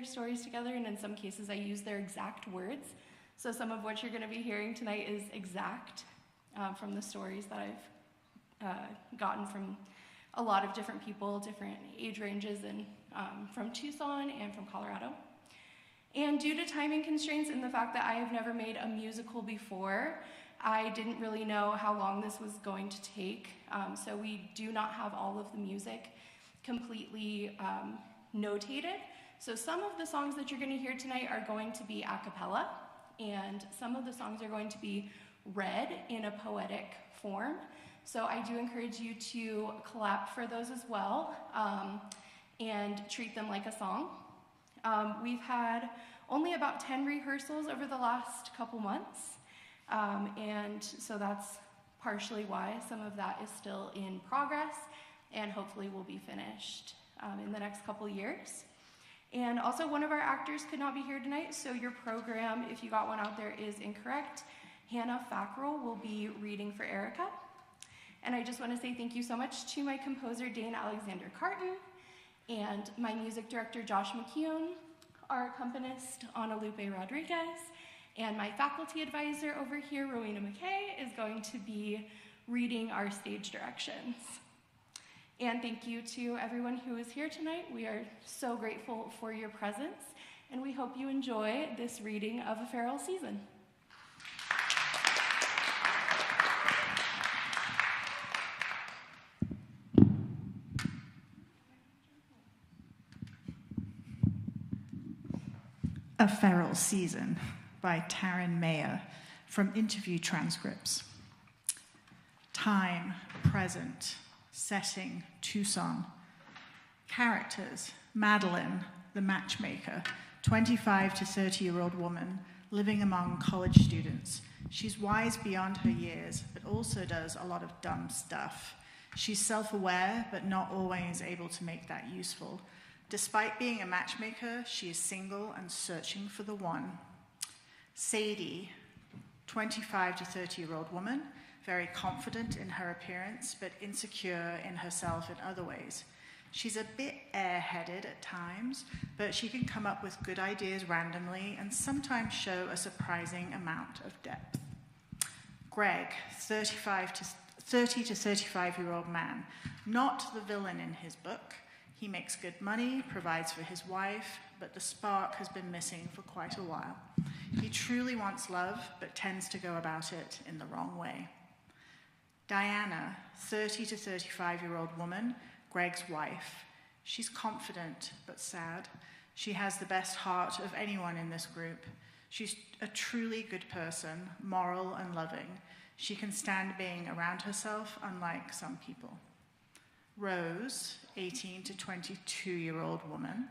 their stories together, and in some cases I use their exact words. So some of what you're going to be hearing tonight is exact from the stories that I've gotten from a lot of different people, different age ranges, and from Tucson and from Colorado. And due to timing constraints and the fact that I have never made a musical before, I didn't really know how long this was going to take. So we do not have all of the music completely notated. So some of the songs that you're going to hear tonight are going to be a cappella, and some of the songs are going to be read in a poetic form. So I do encourage you to clap for those as well and treat them like a song. We've had only about 10 rehearsals over the last couple months, and so that's partially why some of that is still in progress and hopefully will be finished in the next couple years. And also, one of our actors could not be here tonight, so your program, if you got one out there, is incorrect. Hannah Fackrell will be reading for Erica. And I just want to say thank you so much to my composer, Dane Alexander Carton, and my music director, Josh McKeown, our accompanist, Ana Lupe Rodriguez, and my faculty advisor over here, Rowena McKay, is going to be reading our stage directions. And thank you to everyone who is here tonight. We are so grateful for your presence, and we hope you enjoy this reading of A Feral Season. A Feral Season by Taryn Mayer from interview transcripts. Time, present, setting, Tucson. Characters, Madeline, the matchmaker, 25 to 30-year-old woman living among college students. She's wise beyond her years, but also does a lot of dumb stuff. She's self-aware, but not always able to make that useful. Despite being a matchmaker, she is single and searching for the one. Sadie, 25 to 30-year-old woman, very confident in her appearance, but insecure in herself in other ways. She's a bit airheaded at times, but she can come up with good ideas randomly and sometimes show a surprising amount of depth. Greg, 30 to 35-year-old man, not the villain in his book. He makes good money, provides for his wife, but the spark has been missing for quite a while. He truly wants love, but tends to go about it in the wrong way. Diana, 30 to 35-year-old woman, Greg's wife. She's confident, but sad. She has the best heart of anyone in this group. She's a truly good person, moral and loving. She can stand being around herself, unlike some people. Rose, 18 to 22-year-old woman,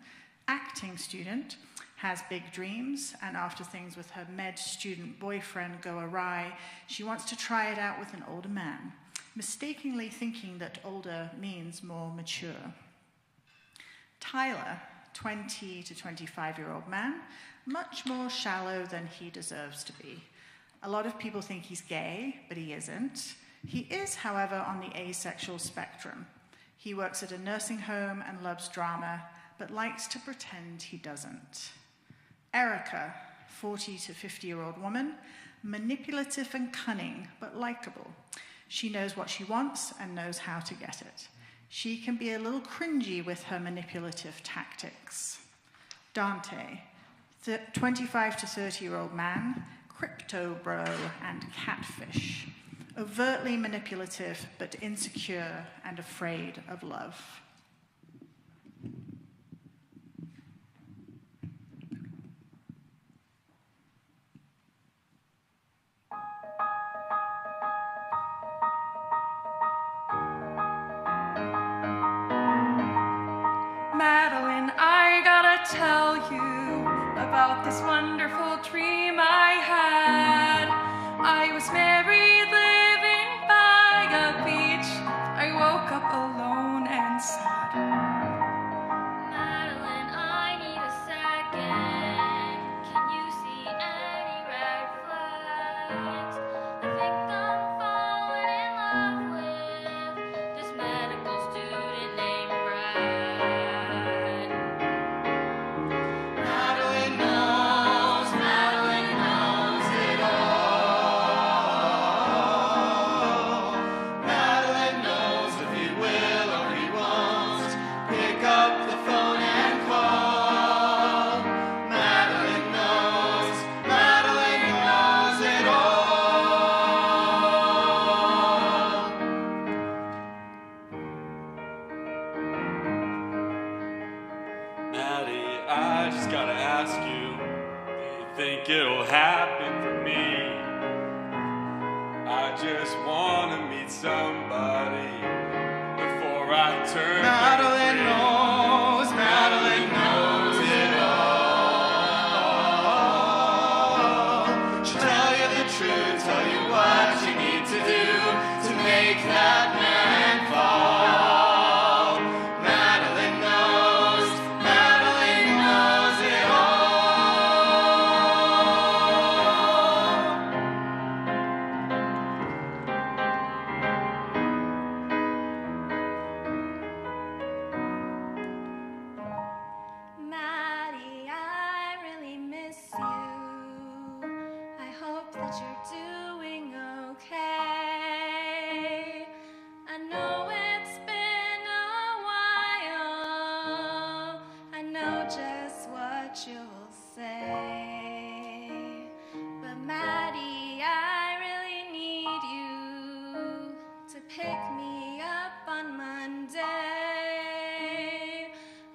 acting student, has big dreams, and after things with her med student boyfriend go awry, she wants to try it out with an older man, mistakenly thinking that older means more mature. Tyler, 20 to 25-year-old man, much more shallow than he deserves to be. A lot of people think he's gay, but he isn't. He is, however, on the asexual spectrum. He works at a nursing home and loves drama, but likes to pretend he doesn't. Erica, 40 to 50-year-old woman, manipulative and cunning, but likable. She knows what she wants and knows how to get it. She can be a little cringy with her manipulative tactics. Dante, 25 to 30-year-old man, crypto bro and catfish. Overtly manipulative, but insecure and afraid of love. Madeline, I gotta tell you about this wonderful dream I had. I was married, living by a beach. I woke up alone and sad. Madeline, I need a second. Can you see any red flags? I think I'm falling in love with this medical student named Brad. just gotta ask you, do you think it'll happen for me? I just wanna meet somebody before I turn. Madeline knows it all. She'll tell you the truth, tell you what you need to do to make that man fall. Madeline knows it Maddie, I really miss you. I hope that you're doing okay. I know it's been a while. I know just what you'll say. But Maddie, I really need you to pick me up on Monday.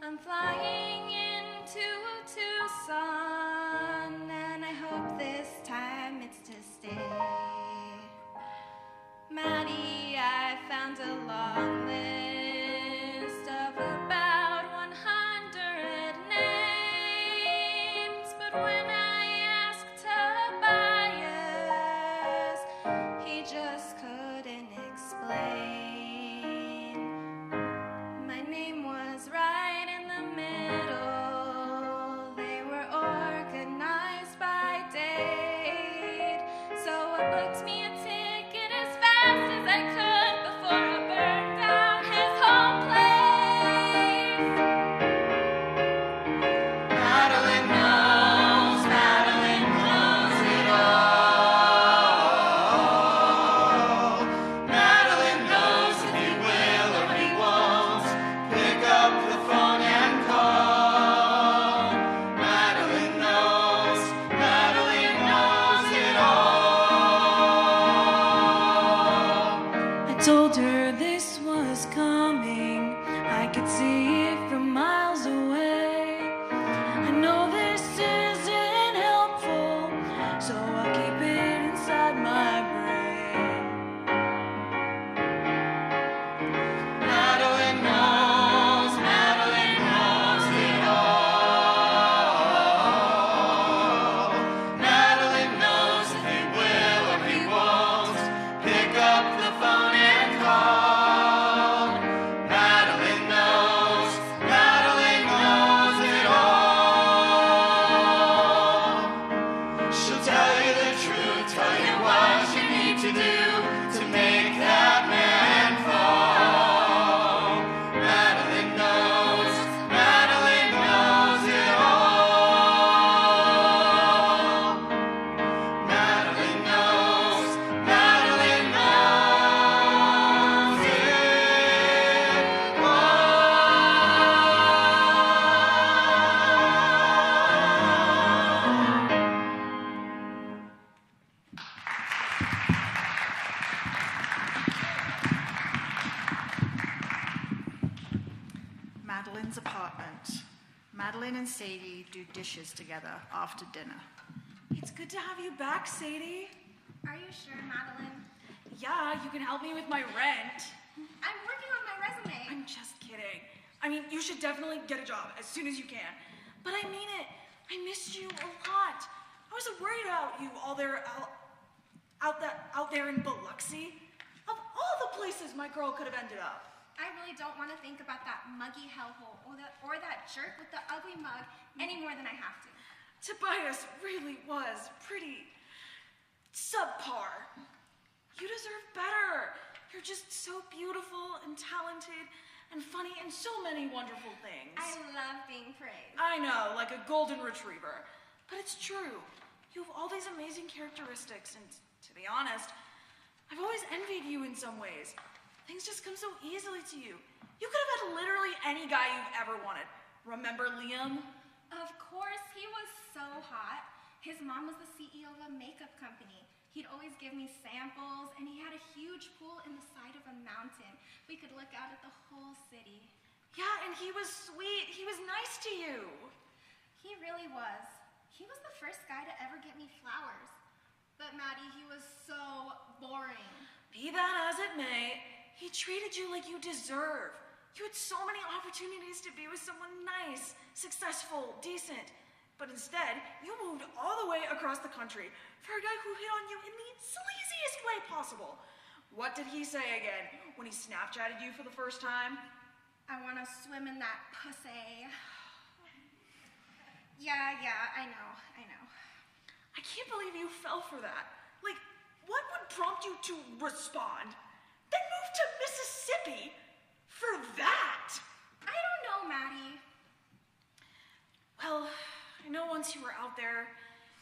I'm flying into Tucson, and I hope this time it's to stay. Maddie, I found a long list of about 100 names, but when I asked Tobias, he just couldn't explain. My name was right in the middle. They were organized by date. So I booked me a ticket as fast as I could before I burned down his whole place. Madeline knows it all. Madeline knows if he will or he won't pick up the phone and call. Madeline knows it all. I told her this was coming. I could see it from miles away. I know this isn't helpful, so I'll keep it inside my brain. Madeline knows it all. Madeline knows if he will or he won't pick up the phone and call. Madeline knows it all. She'll tell you the truth, tell you what you need to do to make that man fall. Madeline knows it all. Madeline knows it Madeline's apartment. Madeline and Sadie do dishes together after dinner. It's good to have you back, Sadie. Are you sure, Madeline? Yeah, you can help me with my rent. I'm working on my resume. I'm just kidding. I mean, you should definitely get a job as soon as you can. But I mean it. I missed you a lot. I was worried about you out there in Biloxi. Of all the places my girl could have ended up. I really don't want to think about that muggy hellhole or that jerk with the ugly mug any more than I have to. Tobias really was pretty subpar. You deserve better. You're just so beautiful and talented and funny and so many wonderful things. I love being praised. I know, like a golden retriever. But it's true. You have all these amazing characteristics, and to be honest, I've always envied you in some ways. Things just come so easily to you. You could have had literally any guy you've ever wanted. Remember Liam? Of course, he was so hot. His mom was the CEO of a makeup company. He'd always give me samples, and he had a huge pool in the side of a mountain. We could look out at the whole city. Yeah, and he was sweet. He was nice to you. He He really was. He was the first guy to ever get me flowers. But Maddie, he was so boring. Be that as it may, he treated you like you deserve. You had so many opportunities to be with someone nice, successful, decent. But instead, you moved all the way across the country for a guy who hit on you in the sleaziest way possible. What did he say again when he Snapchatted you for the first time? I want to swim in that pussy. Yeah, I know. I can't believe you fell for that. Like, what would prompt you to respond? Then move to Mississippi for that? I don't know, Maddie. Well, I know once you were out there,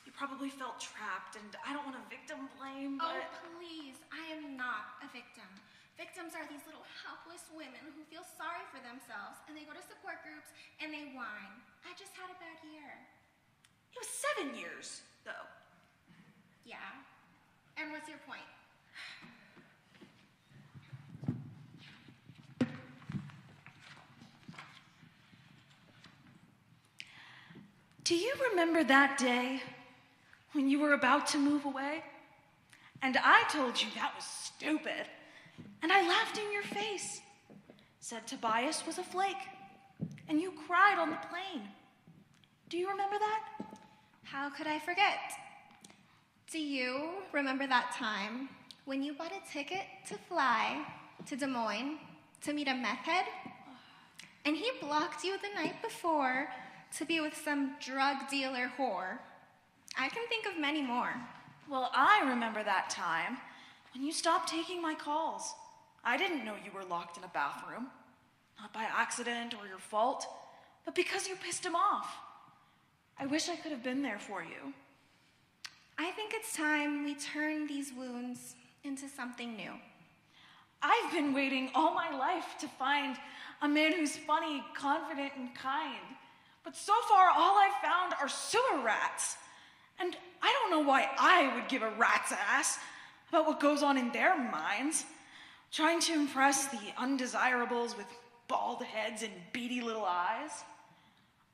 you probably felt trapped, and I don't want to victim blame, but... Oh, please, I am not a victim. Victims are these little helpless women who feel sorry for themselves, and they go to support groups, and they whine. I just had a bad year. It was 7 years, though. Yeah. And what's your point? Do you remember that day when you were about to move away? And I told you that was stupid. And I laughed in your face. Said Tobias was a flake. And you cried on the plane. Do you remember that? How could I forget? Do you remember that time when you bought a ticket to fly to Des Moines to meet a meth head? And he blocked you the night before to be with some drug dealer whore. I can think of many more. Well, I remember that time when you stopped taking my calls. I didn't know you were locked in a bathroom. Not by accident or your fault, but because you pissed him off. I wish I could have been there for you. I think it's time we turn these wounds into something new. I've been waiting all my life to find a man who's funny, confident, and kind. But so far, all I've found are sewer rats. And I don't know why I would give a rat's ass about what goes on in their minds, trying to impress the undesirables with bald heads and beady little eyes.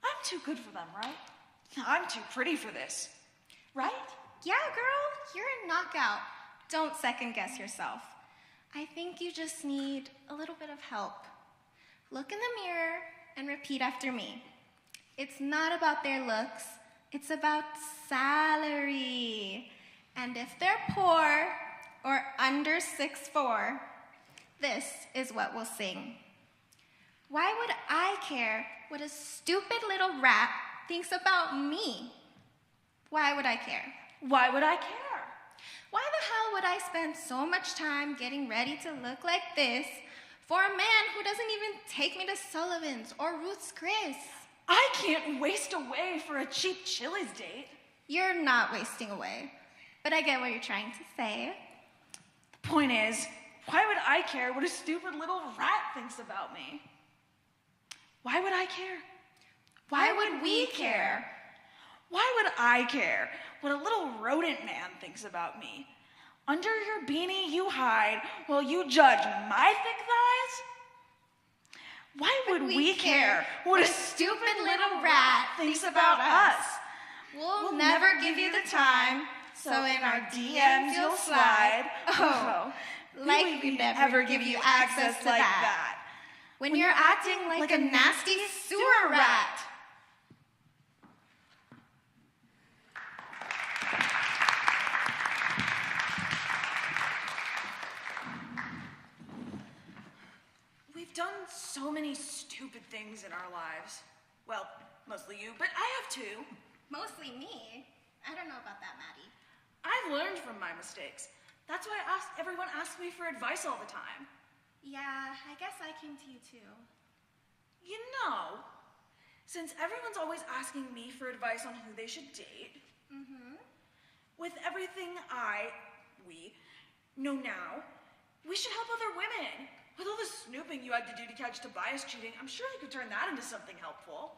I'm too good for them, right? I'm too pretty for this, right? Yeah, girl, you're a knockout. Don't second guess yourself. I think you just need a little bit of help. Look in the mirror and repeat after me. It's not about their looks, it's about salary. And if they're poor or under 6'4", this is what we'll sing. Why would I care what a stupid little rat thinks about me? Why would I care? Why would I care? Why the hell would I spend so much time getting ready to look like this for a man who doesn't even take me to Sullivan's or Ruth's Chris? I can't waste away for a cheap Chili's date. You're not wasting away, but I get what you're trying to say. The point is, why would I care what a stupid little rat thinks about me? Why would I care? Why would we care? Why would I care what a little rodent man thinks about me? Under your beanie you hide while you judge my thick thighs? Why would we care what a stupid little rat thinks about us? We'll never give you the time, so in our DMs you'll slide. Oh, like we never give you access to that. When you're acting like a nasty sewer rat. We've done so many stupid things in our lives. Well, mostly you, but I have too. Mostly me. I don't know about that, Maddie. I've learned from my mistakes. That's why everyone asks me for advice all the time. Yeah, I guess I came to you too. You know, since everyone's always asking me for advice on who they should date, with everything we know now, we should help other women. With all the snooping you had to do to catch Tobias cheating, I'm sure you could turn that into something helpful.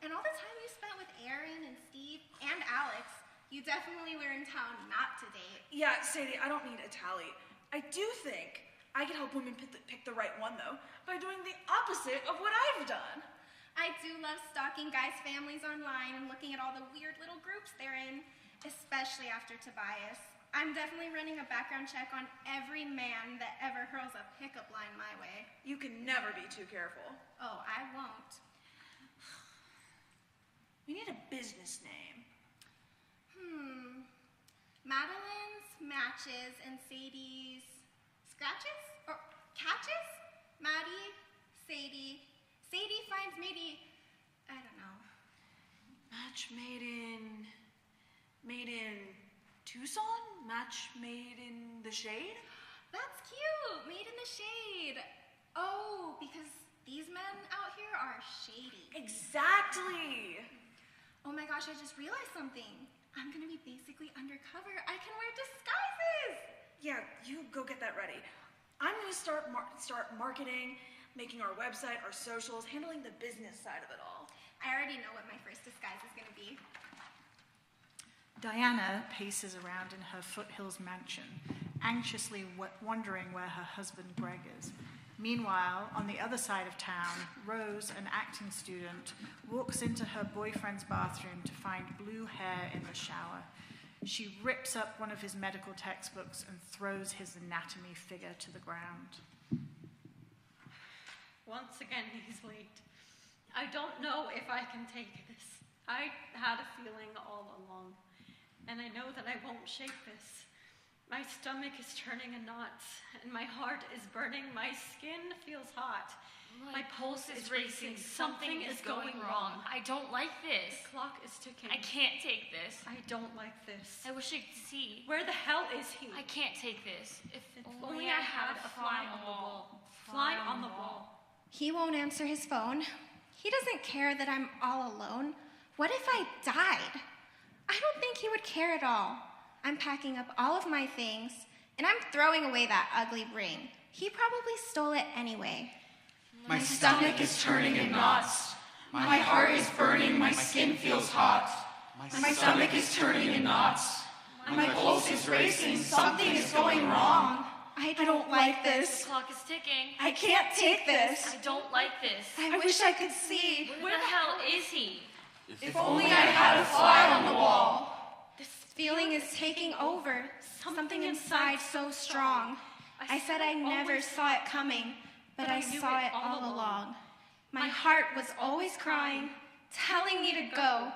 And all the time you spent with Aaron and Steve and Alex, you definitely learned how not to date. Yeah, Sadie, I don't need a tally. I do think I can help women pick the right one, though, by doing the opposite of what I've done. I do love stalking guys' families online and looking at all the weird little groups they're in, especially after Tobias. I'm definitely running a background check on every man that ever hurls a pickup line my way. You can never be too careful. Oh, I won't. We need a business name. Madeline's Matches and Sadie's Scratches? Or Catches? Maddie, Sadie. Sadie finds Matey. I don't know. Match made in Tucson? Match made in the shade? That's cute. Made in the shade. Oh, because these men out here are shady. Exactly. Oh my gosh, I just realized something. I'm gonna be basically undercover. I can wear disguises. Yeah, you go get that ready. I'm gonna start marketing, making our website, our socials, handling the business side of it all. I already know what my first disguise is gonna be. Diana paces around in her foothills mansion, anxiously wondering where her husband Greg is. Meanwhile, on the other side of town, Rose, an acting student, walks into her boyfriend's bathroom to find blue hair in the shower. She rips up one of his medical textbooks and throws his anatomy figure to the ground. Once again, he's late. I don't know if I can take this. I had a feeling all along, and I know that I won't shake this. My stomach is turning in knots, and my heart is burning. My skin feels hot. My pulse is racing. Something is going wrong. I don't like this. The clock is ticking. I can't take this. I don't like this. I wish I could see. Where the hell is he? I can't take this. If only I had a fly on the wall. Fly on the wall. He won't answer his phone. He doesn't care that I'm all alone. What if I died? I don't think he would care at all. I'm packing up all of my things, and I'm throwing away that ugly ring. He probably stole it anyway. My stomach is turning in knots. My heart is burning. My skin feels hot. My stomach is turning in knots. My pulse is racing. Something is going wrong. I don't like the this. clock is ticking. I can't take this. I don't like this. I wish I could see. Where the hell is he? If only I had a fly on the wall. This feeling is taking over. Something inside so strong. I said I never saw it coming, but I saw it all along. My heart was always crying, telling me to go,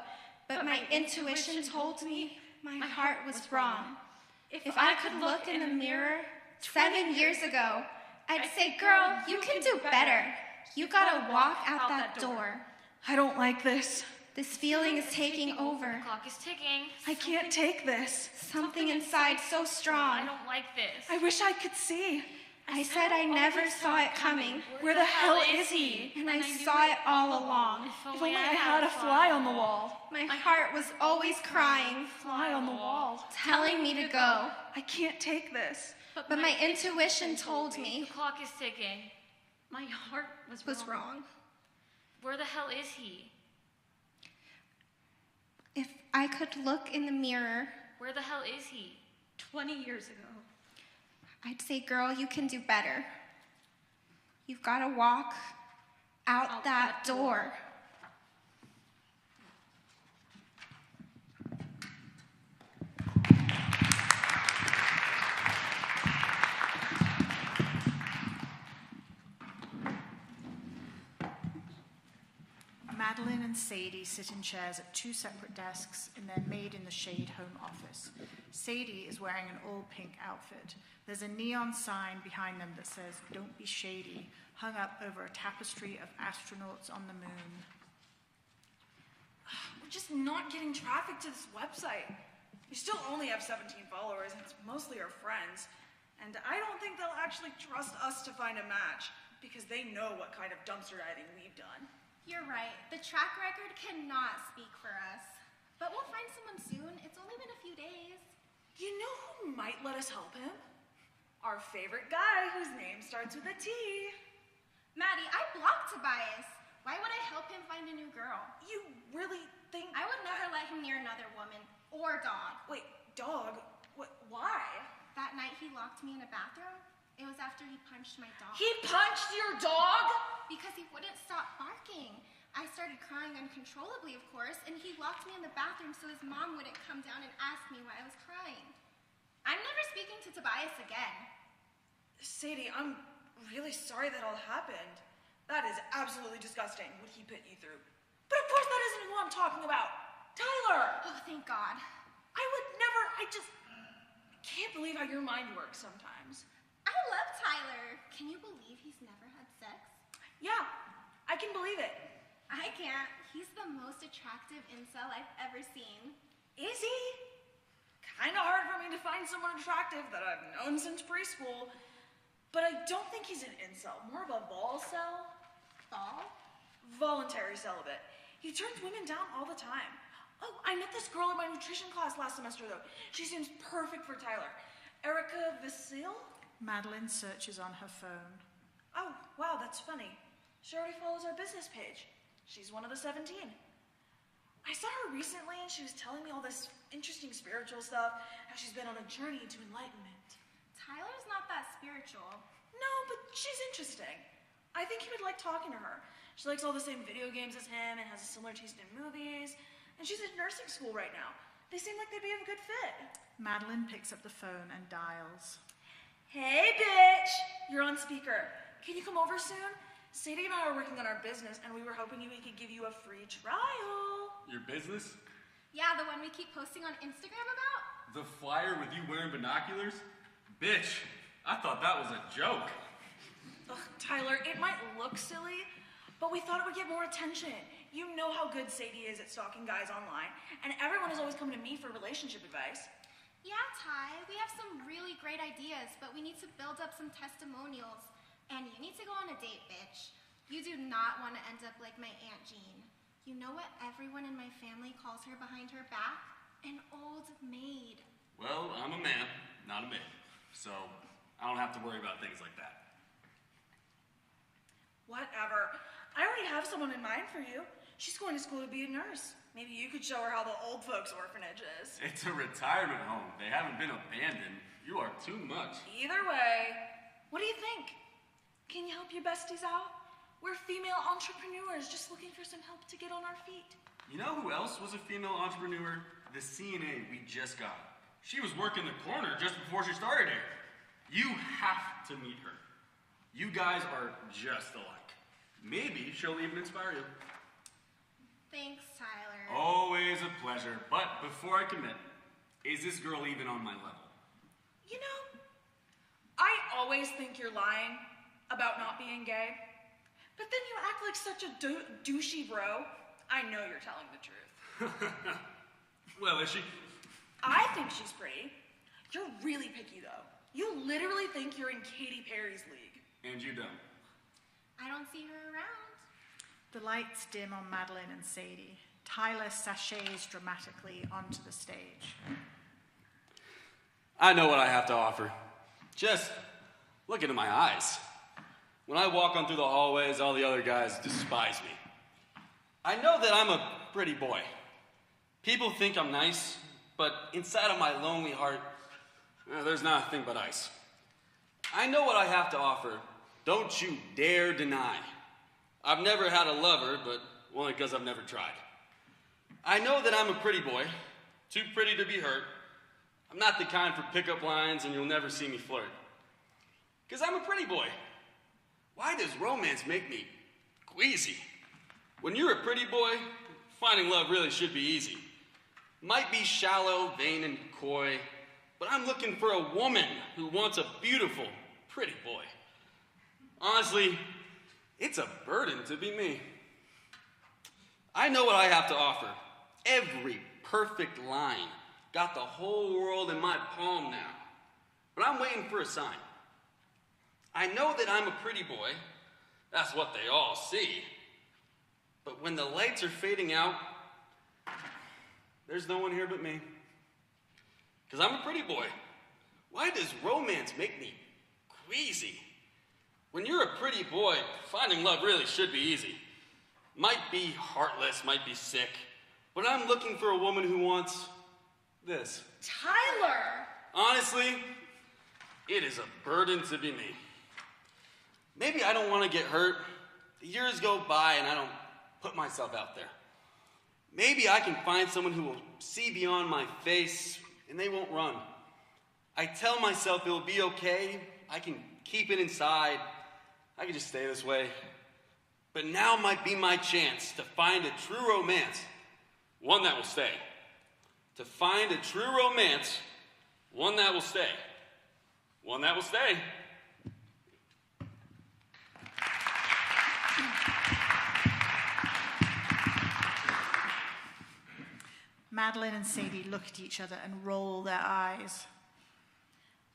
but my intuition told me my heart was wrong. If I could look in the mirror 7 years ago, I'd say, girl, you can do better. You gotta walk out that door. I don't like this. This feeling is taking over. The clock is ticking. I can't take this. Something inside so I strong. don't like this. I wish I could see. I said I never saw it coming, Where the hell is he? and I saw it all along. If only I had a fly on the wall. My heart was always crying, Fly on the wall. telling me to go, I can't take this. but my intuition told me The clock is ticking. My heart was wrong. Where the hell is he? If I could look in the mirror, Where the hell is he? 20 years ago. I'd say, girl, you can do better. You've got to walk out that door. Madeline and Sadie sit in chairs at two separate desks in their made-in-the-shade home office. Sadie is wearing an all-pink outfit. There's a neon sign behind them that says, "Don't be shady," hung up over a tapestry of astronauts on the moon. We're just not getting traffic to this website. We still only have 17 followers, and it's mostly our friends. And I don't think they'll actually trust us to find a match, because they know what kind of dumpster diving we've done. You're right. The track record cannot speak for us. But we'll find someone soon. It's only been a few days. You know who might let us help him? Our favorite guy whose name starts with a T. Maddie, I blocked Tobias. Why would I help him find a new girl? You really think... I would never let him near another woman or dog. Wait, dog? Why? That night he locked me in a bathroom. It was after he punched my dog. He punched your dog? Because he wouldn't stop barking. I started crying uncontrollably, of course, and he locked me in the bathroom so his mom wouldn't come down and ask me why I was crying. I'm never speaking to Tobias again. Sadie, I'm really sorry that all happened. That is absolutely disgusting what he put you through. But of course that isn't who I'm talking about. Tyler! Oh, thank God. I just can't believe how your mind works sometimes. I love Tyler. Can you believe he's never had sex? Yeah, I can believe it. I can't. He's the most attractive incel I've ever seen. Is he? Kinda hard for me to find someone attractive that I've known since preschool. But I don't think he's an incel, more of a vol-cell. Vol? Voluntary celibate. He turns women down all the time. Oh, I met this girl in my nutrition class last semester, though. She seems perfect for Tyler. Erica Vasile? Madeline searches on her phone. Oh, wow, that's funny. She already follows our business page. She's one of the 17. I saw her recently, and she was telling me all this interesting spiritual stuff, how she's been on a journey to enlightenment. Tyler's not that spiritual. No, but she's interesting. I think he would like talking to her. She likes all the same video games as him and has a similar taste in movies. And she's in nursing school right now. They seem like they'd be a good fit. Madeline picks up the phone and dials. Hey, bitch! You're on speaker. Can you come over soon? Sadie and I are working on our business, and we were hoping we could give you a free trial. Your business? Yeah, the one we keep posting on Instagram about? The flyer with you wearing binoculars? Bitch, I thought that was a joke. Ugh, Tyler, it might look silly, but we thought it would get more attention. You know how good Sadie is at stalking guys online, and everyone is always coming to me for relationship advice. Yeah, Ty, we have some really great ideas, but we need to build up some testimonials. And you need to go on a date, bitch. You do not want to end up like my Aunt Jean. You know what everyone in my family calls her behind her back? An old maid. Well, I'm a man, not a maid, so I don't have to worry about things like that. Whatever. I already have someone in mind for you. She's going to school to be a nurse. Maybe you could show her how the old folks orphanage is. It's a retirement home. They haven't been abandoned. You are too much. Either way, what do you think? Can you help your besties out? We're female entrepreneurs just looking for some help to get on our feet. You know who else was a female entrepreneur? The CNA we just got. She was working the corner just before she started here. You have to meet her. You guys are just alike. Maybe she'll even inspire you. Thanks, Tyler. Always a pleasure. But before I commit, is this girl even on my level? You know, I always think you're lying about not being gay. But then you act like such a douchey bro. I know you're telling the truth. Well, is she? I think she's pretty. You're really picky, though. You literally think you're in Katy Perry's league. And you don't. I don't see her around. The lights dim on Madeline and Sadie. Tyler sachets dramatically onto the stage. I know what I have to offer. Just look into my eyes. When I walk on through the hallways, all the other guys despise me. I know that I'm a pretty boy. People think I'm nice, but inside of my lonely heart, there's nothing but ice. I know what I have to offer. Don't you dare deny. I've never had a lover, but only because I've never tried. I know that I'm a pretty boy, too pretty to be hurt. I'm not the kind for pickup lines, and you'll never see me flirt. Because I'm a pretty boy. Why does romance make me queasy? When you're a pretty boy, finding love really should be easy. Might be shallow, vain, and coy, but I'm looking for a woman who wants a beautiful, pretty boy. Honestly, it's a burden to be me. I know what I have to offer. Every perfect line. Got the whole world in my palm now. But I'm waiting for a sign. I know that I'm a pretty boy. That's what they all see. But when the lights are fading out, there's no one here but me. Because I'm a pretty boy. Why does romance make me queasy? When you're a pretty boy, finding love really should be easy. Might be heartless, might be sick, but I'm looking for a woman who wants this. Tyler! Honestly, it is a burden to be me. Maybe I don't want to get hurt. The years go by and I don't put myself out there. Maybe I can find someone who will see beyond my face and they won't run. I tell myself it will be okay. I can keep it inside. I can just stay this way. But now might be my chance to find a true romance, one that will stay. To find a true romance, one that will stay. One that will stay. Madeline and Sadie look at each other and roll their eyes.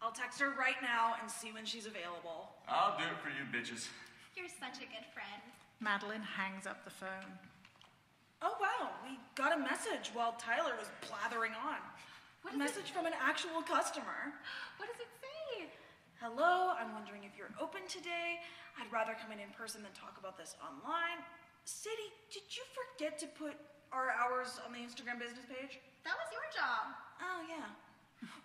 I'll text her right now and see when she's available. I'll do it for you, bitches. You're such a good friend. Madeline hangs up the phone. Oh, wow, we got a message while Tyler was blathering on. A message from an actual customer. What does it say? Hello, I'm wondering if you're open today. I'd rather come in person than talk about this online. Sadie, did you forget to put our hours on the Instagram business page? That was your job. Oh, yeah.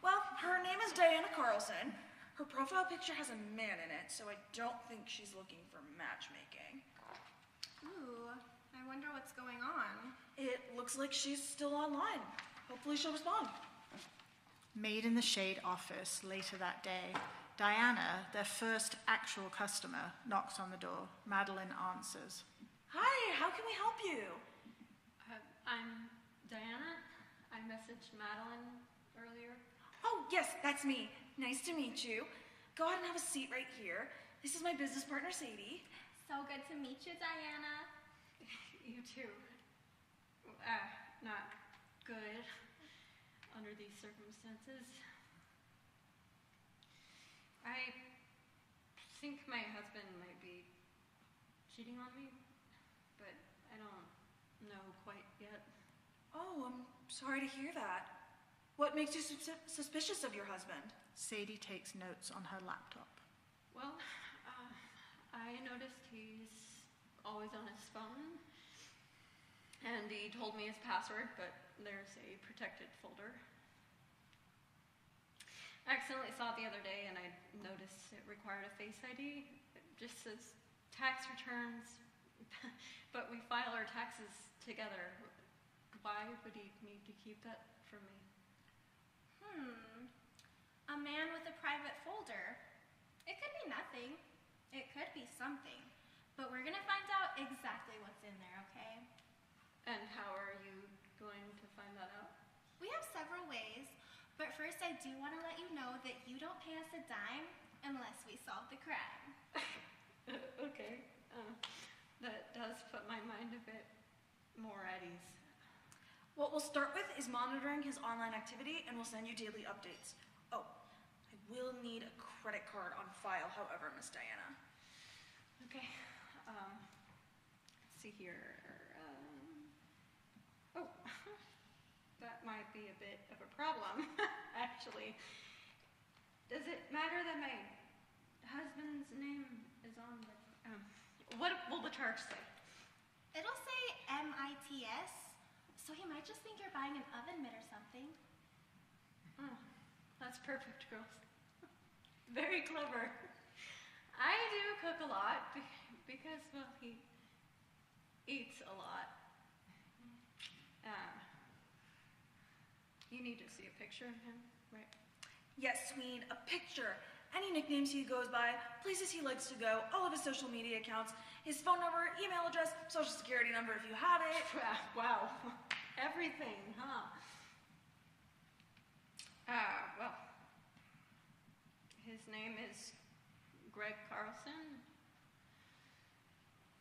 Well, her name is Diana Carlson. Her profile picture has a man in it, so I don't think she's looking for matchmaking. Ooh, I wonder what's going on. It looks like she's still online. Hopefully she'll respond. Made in the Shade office later that day, Diana, their first actual customer, knocks on the door. Madeline answers. Hi, how can we help you? I'm Diana. I messaged Madeline earlier. Oh, yes, that's me. Nice to meet you. Go ahead and have a seat right here. This is my business partner, Sadie. So good to meet you, Diana. You too. Not good under these circumstances. I think my husband might be cheating on me, but I don't know quite yet. Oh, I'm sorry to hear that. What makes you suspicious of your husband? Sadie takes notes on her laptop. Well, I noticed he's always on his phone, and he told me his password, but there's a protected folder. I accidentally saw it the other day, and I noticed it required a Face ID. It just says tax returns, but we file our taxes together. Why would he need to keep that from me? A man with a private folder. It could be nothing. It could be something. But we're gonna find out exactly what's in there, okay? And how are you going to find that out? We have several ways, but first I do want to let you know that you don't pay us a dime unless we solve the crime. Okay. That does put my mind a bit more at ease. What we'll start with is monitoring his online activity, and we'll send you daily updates. Oh, I will need a credit card on file, however, Miss Diana. Okay. Let's see here. Oh, that might be a bit of a problem, actually. Does it matter that my husband's name is on the... what will the charge say? It'll say MITS, so he might just think you're buying an oven mitt or something. Oh, that's perfect, girls. Very clever. I do cook a lot because, well, he eats a lot. You need to see a picture of him, right? Yes, we need a picture. Any nicknames he goes by, places he likes to go, all of his social media accounts, his phone number, email address, social security number if you have it. Wow. Everything, huh? Well, his name is Greg Carlson.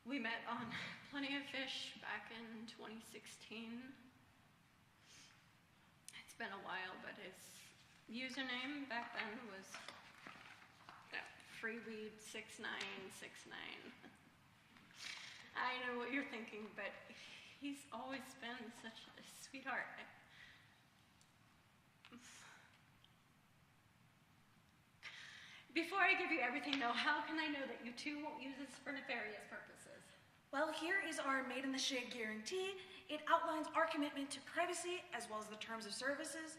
We met on Plenty of Fish back in 2016. It's been a while, but his username back then was freeweed6969. I know what you're thinking, but he's always been such a sweetheart. Before I give you everything, though, how can I know that you two won't use this for nefarious purposes? Well, here is our Made in the Shade guarantee. It outlines our commitment to privacy as well as the terms of services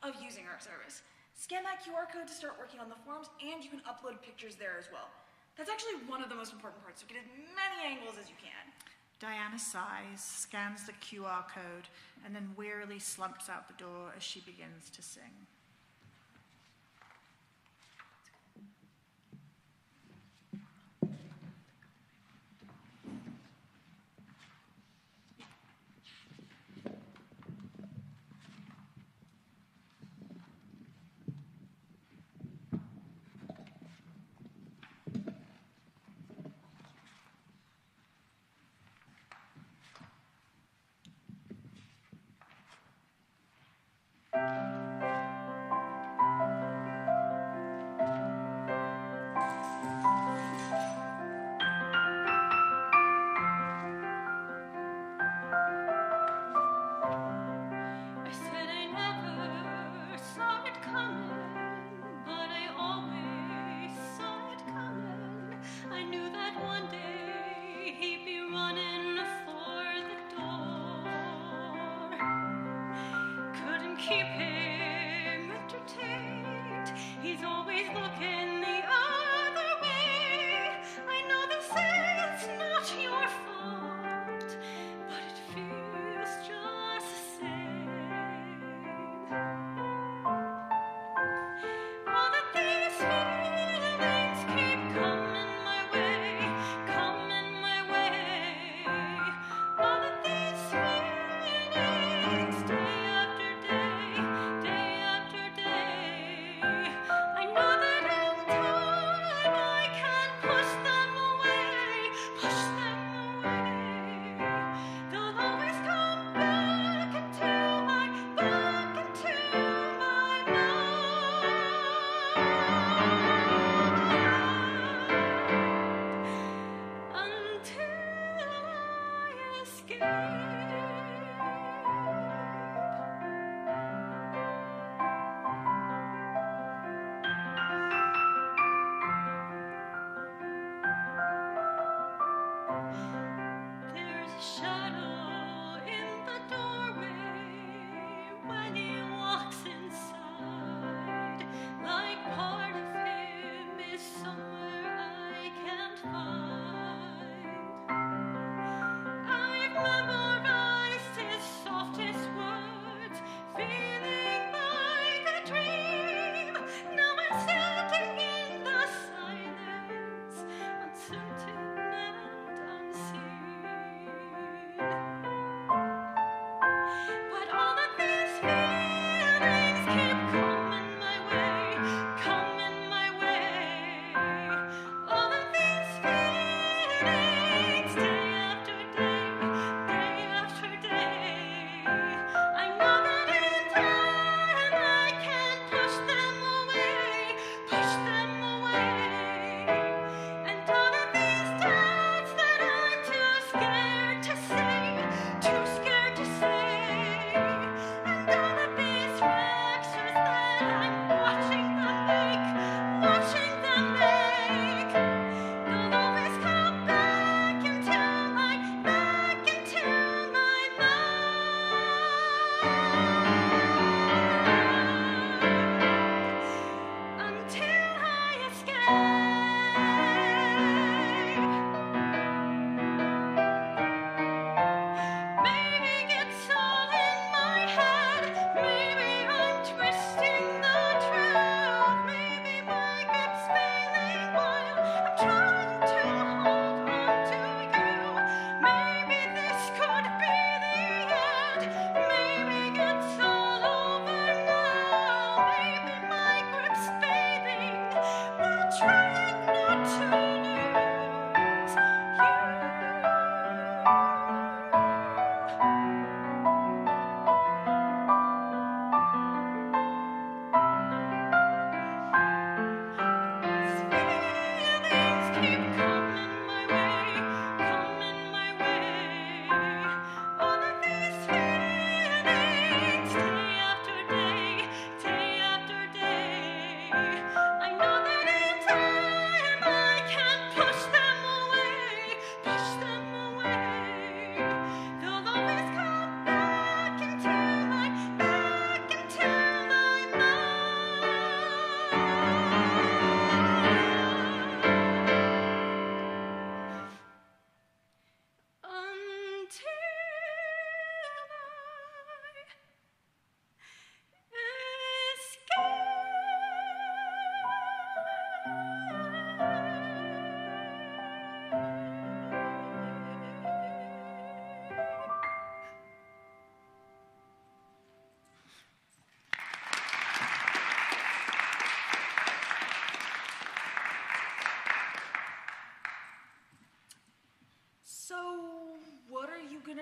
of using our service. Scan that QR code to start working on the forms, and you can upload pictures there as well. That's actually one of the most important parts, so get as many angles as you can. Diana sighs, scans the QR code, and then wearily slumps out the door as she begins to sing.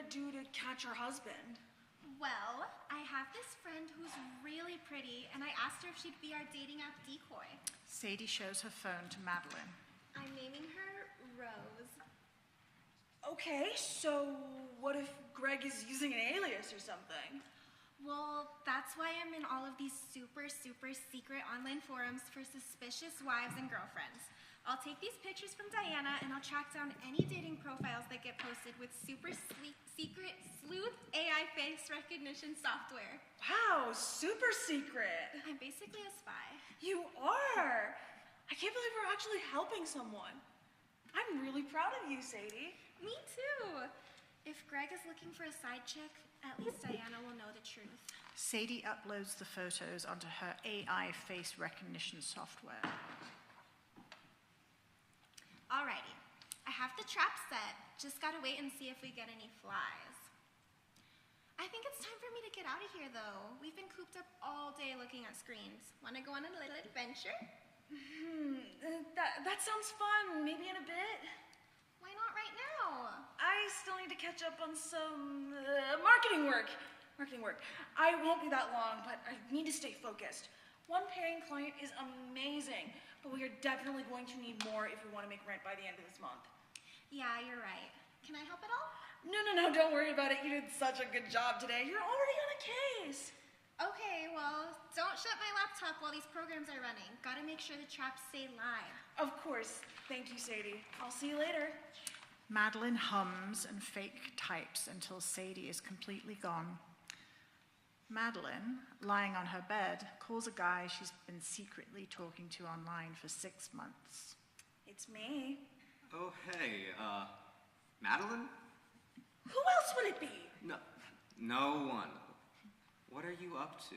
do to catch her husband? Well, I have this friend who's really pretty, and I asked her if she'd be our dating app decoy. Sadie shows her phone to Madeline. I'm naming her Rose. Okay, so what if Greg is using an alias or something? Well, that's why I'm in all of these super secret online forums for suspicious wives and girlfriends. I'll take these pictures from Diana and I'll track down any dating profiles that get posted with secret sleuth AI face recognition software. Wow, super secret. I'm basically a spy. You are. I can't believe we're actually helping someone. I'm really proud of you, Sadie. Me too. If Greg is looking for a side chick, at least Diana will know the truth. Sadie uploads the photos onto her AI face recognition software. Alrighty, I have the trap set. Just gotta wait and see if we get any flies. I think it's time for me to get out of here, though. We've been cooped up all day looking at screens. Wanna go on a little adventure? That sounds fun. Maybe in a bit. Why not right now? I still need to catch up on some marketing work. I won't be that long, but I need to stay focused. One paying client is amazing, but we are definitely going to need more if we want to make rent by the end of this month. Yeah, you're right. Can I help at all? No, don't worry about it. You did such a good job today. You're already on a case. Okay, well, don't shut my laptop while these programs are running. Gotta make sure the traps stay live. Of course. Thank you, Sadie. I'll see you later. Madeline hums and fake types until Sadie is completely gone. Madeline, lying on her bed, calls a guy she's been secretly talking to online for 6 months. It's me. Oh, hey, Madeline? Who else would it be? No one. What are you up to?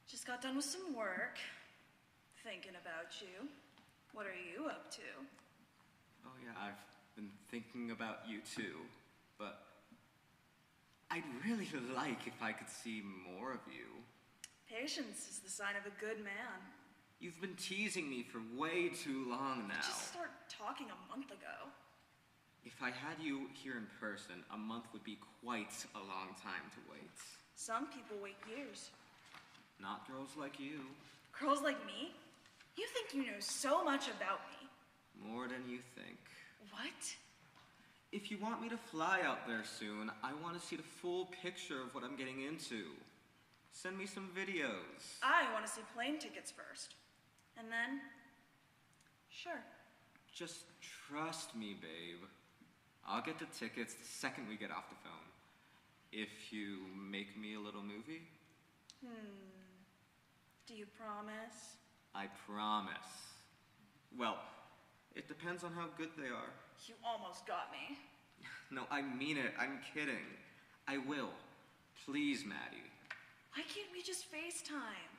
Just got done with some work. Thinking about you. What are you up to? Oh, yeah, I've been thinking about you too, but I'd really like if I could see more of you. Patience is the sign of a good man. You've been teasing me for way too long now. Just start talking a month ago. If I had you here in person, a month would be quite a long time to wait. Some people wait years. Not girls like you. Girls like me? You think you know so much about me. More than you think. What? If you want me to fly out there soon, I want to see the full picture of what I'm getting into. Send me some videos. I want to see plane tickets first. And then, sure. Just trust me, babe. I'll get the tickets the second we get off the phone. If you make me a little movie. Do you promise? I promise. Well, it depends on how good they are. You almost got me. No, I mean it. I'm kidding. I will. Please, Maddie. Why can't we just FaceTime?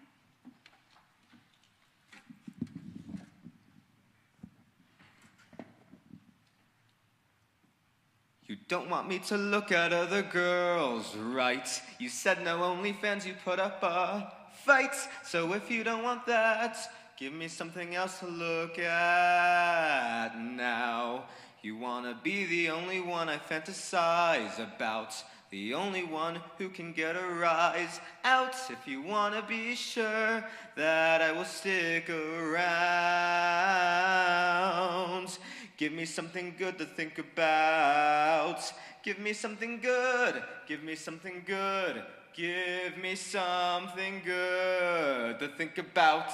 You don't want me to look at other girls, right? You said no OnlyFans, you put up a fight. So if you don't want that, give me something else to look at now. You wanna be the only one I fantasize about, the only one who can get a rise out. If you wanna be sure that I will stick around, give me something good to think about. Give me something good, give me something good, give me something good to think about.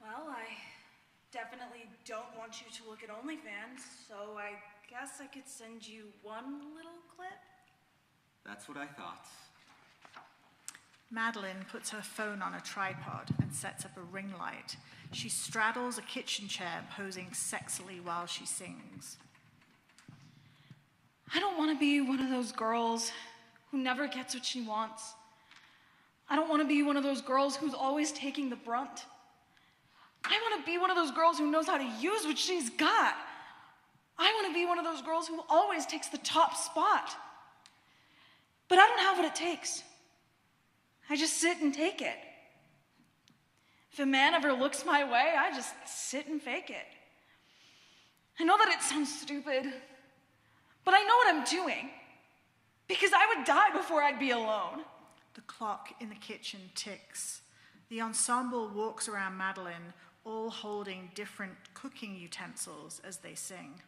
Well, I definitely don't want you to look at OnlyFans, so I guess I could send you one little clip. That's what I thought. Madeline puts her phone on a tripod and sets up a ring light. She straddles a kitchen chair, posing sexily while she sings. I don't want to be one of those girls who never gets what she wants. I don't want to be one of those girls who's always taking the brunt. I want to be one of those girls who knows how to use what she's got. I want to be one of those girls who always takes the top spot. But I don't have what it takes. I just sit and take it. If a man ever looks my way, I just sit and fake it. I know that it sounds stupid, but I know what I'm doing. Because I would die before I'd be alone. The clock in the kitchen ticks. The ensemble walks around Madeline, all holding different cooking utensils as they sing.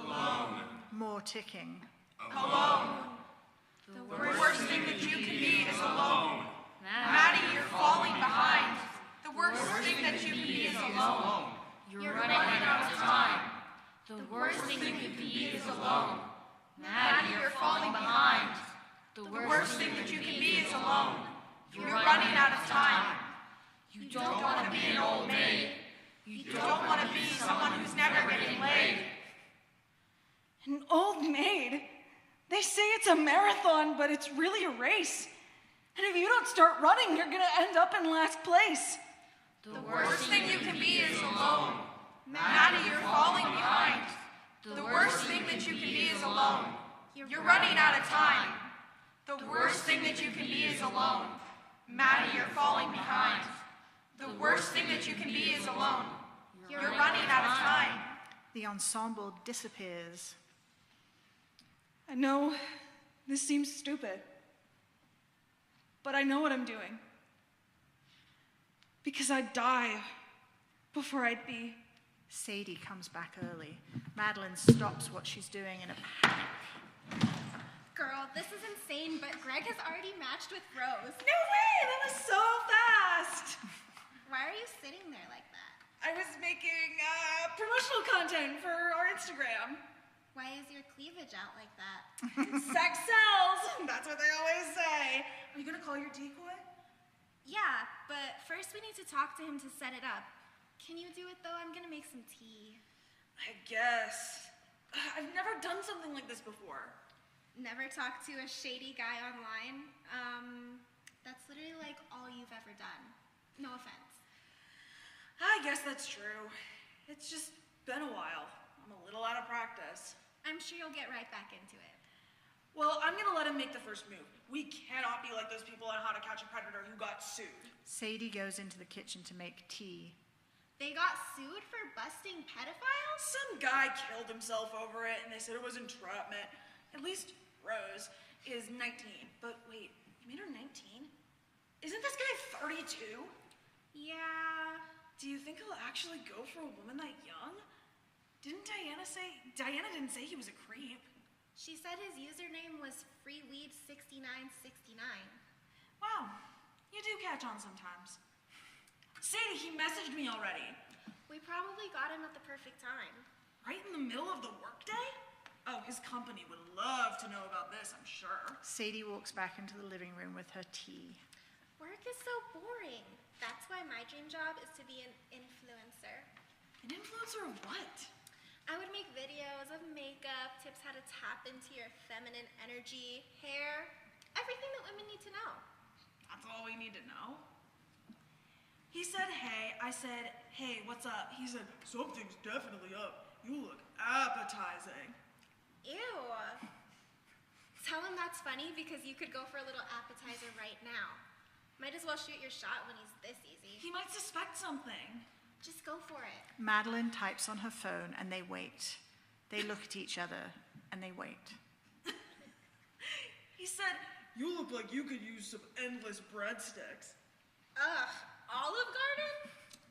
Alone. More ticking. Alone. The worst thing that you can be is alone. Maddie, you're falling behind. The worst thing that you can be is alone. You're running out of time. The worst thing you can be is alone. Maddie, you're falling behind. The The worst thing that you can be is alone. You're running out of time. You don't want to be an old maid. You don't want to be someone who's never getting laid. An old maid? They say it's a marathon, but it's really a race. And if you don't start running, you're gonna end up in last place. The worst thing you can be is alone. Maddie, you're falling behind. The worst thing that you can be is alone. You're running out of time. The worst thing that you can be is alone. Maddie, you're falling behind. The worst thing that you can be is alone. You're running out of time. The ensemble disappears. I know this seems stupid, but I know what I'm doing. Because I'd die before I'd be. Sadie comes back early. Madeline stops what she's doing in a panic. Girl, this is insane, but Greg has already matched with Rose. No way! That was so fast! Why are you sitting there like that? I was making promotional content for our Instagram. Why is your cleavage out like that? Sex sells! That's what they always say. Are you gonna call your decoy? Yeah, but first we need to talk to him to set it up. Can you do it though? I'm gonna make some tea. I guess. I've never done something like this before. Never talked to a shady guy online? That's literally like all you've ever done. No offense. I guess that's true. It's just been a while. I'm a little out of practice. I'm sure you'll get right back into it. Well, I'm gonna let him make the first move. We cannot be like those people on How to Catch a Predator who got sued. Sadie goes into the kitchen to make tea. They got sued for busting pedophiles? Some guy killed himself over it and they said it was entrapment. At least Rose is 19. But wait, you made her 19? Isn't this guy 32? Yeah. Do you think he'll actually go for a woman that young? Diana didn't say he was a creep. She said his username was freeweed6969. Wow, you do catch on sometimes. Sadie, he messaged me already. We probably got him at the perfect time. Right in the middle of the workday? Oh, his company would love to know about this, I'm sure. Sadie walks back into the living room with her tea. Work is so boring. That's why my dream job is to be an influencer. An influencer of what? I would make videos of makeup, tips how to tap into your feminine energy, hair, everything that women need to know. That's all we need to know? He said, hey. I said, hey, what's up? He said, something's definitely up. You look appetizing. Ew. Tell him that's funny because you could go for a little appetizer right now. Might as well shoot your shot when he's this easy. He might suspect something. Just go for it. Madeline types on her phone and they wait. They look at each other and they wait. He said, you look like you could use some endless breadsticks. Ugh, Olive Garden?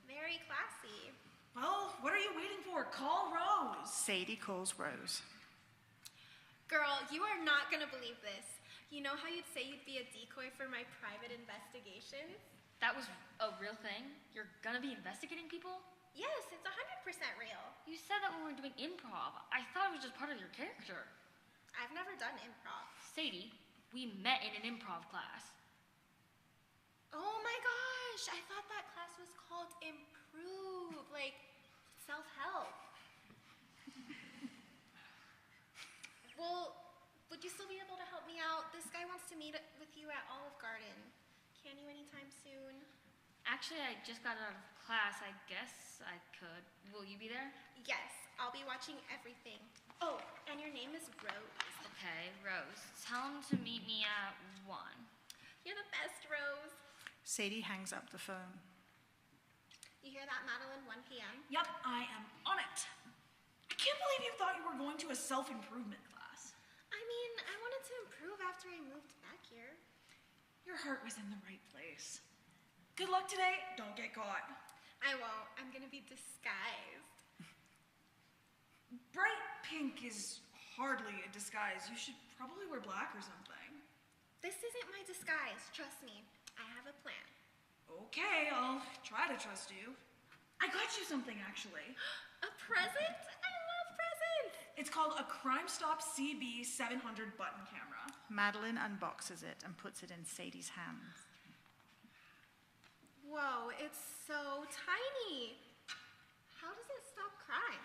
Very classy. Well, what are you waiting for? Call Rose. Sadie calls Rose. Girl, you are not gonna believe this. You know how you'd say you'd be a decoy for my private investigations? That was a real thing? You're gonna be investigating people? Yes, it's 100% real. You said that when we were doing improv. I thought it was just part of your character. I've never done improv. Sadie, we met in an improv class. Oh my gosh, I thought that class was called Improve, like self-help. Well, would you still be able to help me out? This guy wants to meet with you at Olive Garden. Can you anytime soon? Actually, I just got out of class. I guess I could. Will you be there? Yes, I'll be watching everything. Oh, and your name is Rose. Okay, Rose. Tell him to meet me at 1. You're the best, Rose. Sadie hangs up the phone. You hear that, Madeline? 1 p.m.? Yep, I am on it. I can't believe you thought you were going to a self-improvement class. I mean, I wanted to improve after I moved back here. Your heart was in the right place. Good luck today. Don't get caught. I won't. I'm gonna be disguised. Bright pink is hardly a disguise. You should probably wear black or something. This isn't my disguise. Trust me. I have a plan. Okay, I'll try to trust you. I got you something, actually. A present? I love presents! It's called a Crime Stop CB 700 button camera. Madeline unboxes it and puts it in Sadie's hands. Whoa, it's so tiny. How does it stop crime?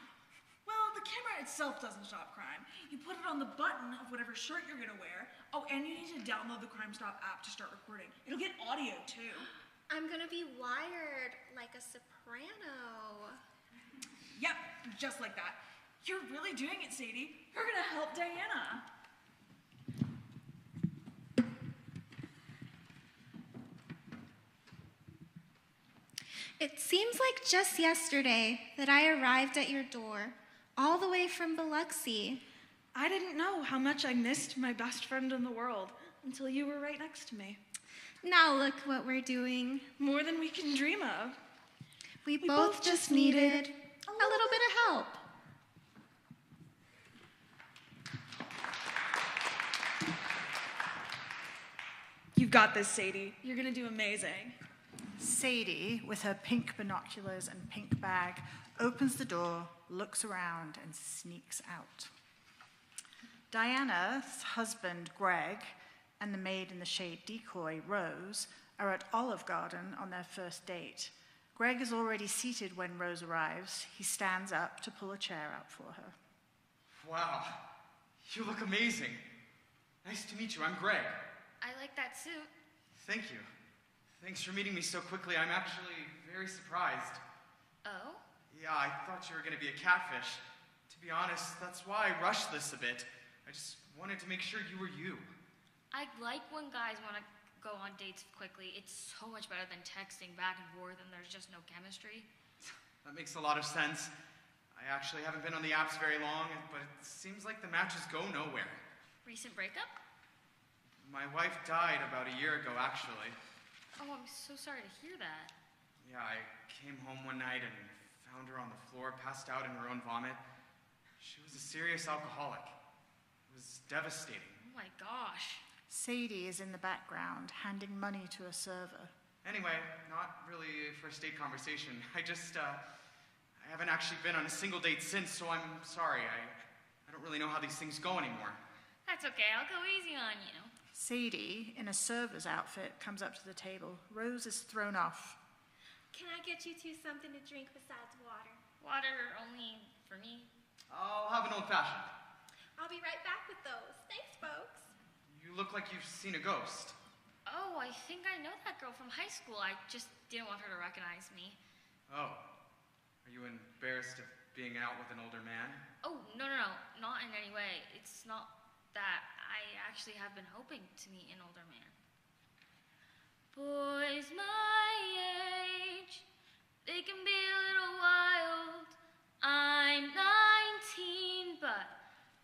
Well, the camera itself doesn't stop crime. You put it on the button of whatever shirt you're gonna wear. Oh, and you need to download the Crime Stop app to start recording. It'll get audio, too. I'm gonna be wired like a soprano. Yep, just like that. You're really doing it, Sadie. You're gonna help Diana. It seems like just yesterday that I arrived at your door, all the way from Biloxi. I didn't know how much I missed my best friend in the world until you were right next to me. Now look what we're doing. More than we can dream of. We both just needed a little bit of help. You've got this, Sadie. You're gonna do amazing. Sadie, with her pink binoculars and pink bag, opens the door, looks around, and sneaks out. Diana's husband, Greg, and the maid in the shade decoy, Rose, are at Olive Garden on their first date. Greg is already seated when Rose arrives. He stands up to pull a chair out for her. Wow, you look amazing. Nice to meet you. I'm Greg. I like that suit. Thank you. Thanks for meeting me so quickly. I'm actually very surprised. Oh? Yeah, I thought you were going to be a catfish. To be honest, that's why I rushed this a bit. I just wanted to make sure you were you. I like when guys want to go on dates quickly. It's so much better than texting back and forth and there's just no chemistry. That makes a lot of sense. I actually haven't been on the apps very long, but it seems like the matches go nowhere. Recent breakup? My wife died about a year ago, actually. Oh, I'm so sorry to hear that. Yeah, I came home one night and found her on the floor, passed out in her own vomit. She was a serious alcoholic. It was devastating. Oh my gosh. Sadie is in the background, handing money to a server. Anyway, not really a first date conversation. I haven't actually been on a single date since, so I'm sorry. I don't really know how these things go anymore. That's okay, I'll go easy on you. Sadie, in a server's outfit, comes up to the table. Rose is thrown off. Can I get you two something to drink besides water? Water only for me? I'll have an old-fashioned. I'll be right back with those. Thanks, folks. You look like you've seen a ghost. Oh, I think I know that girl from high school. I just didn't want her to recognize me. Oh. Are you embarrassed of being out with an older man? Oh, no, not in any way. It's not that. I actually have been hoping to meet an older man. Boys my age, they can be a little wild. I'm 19, but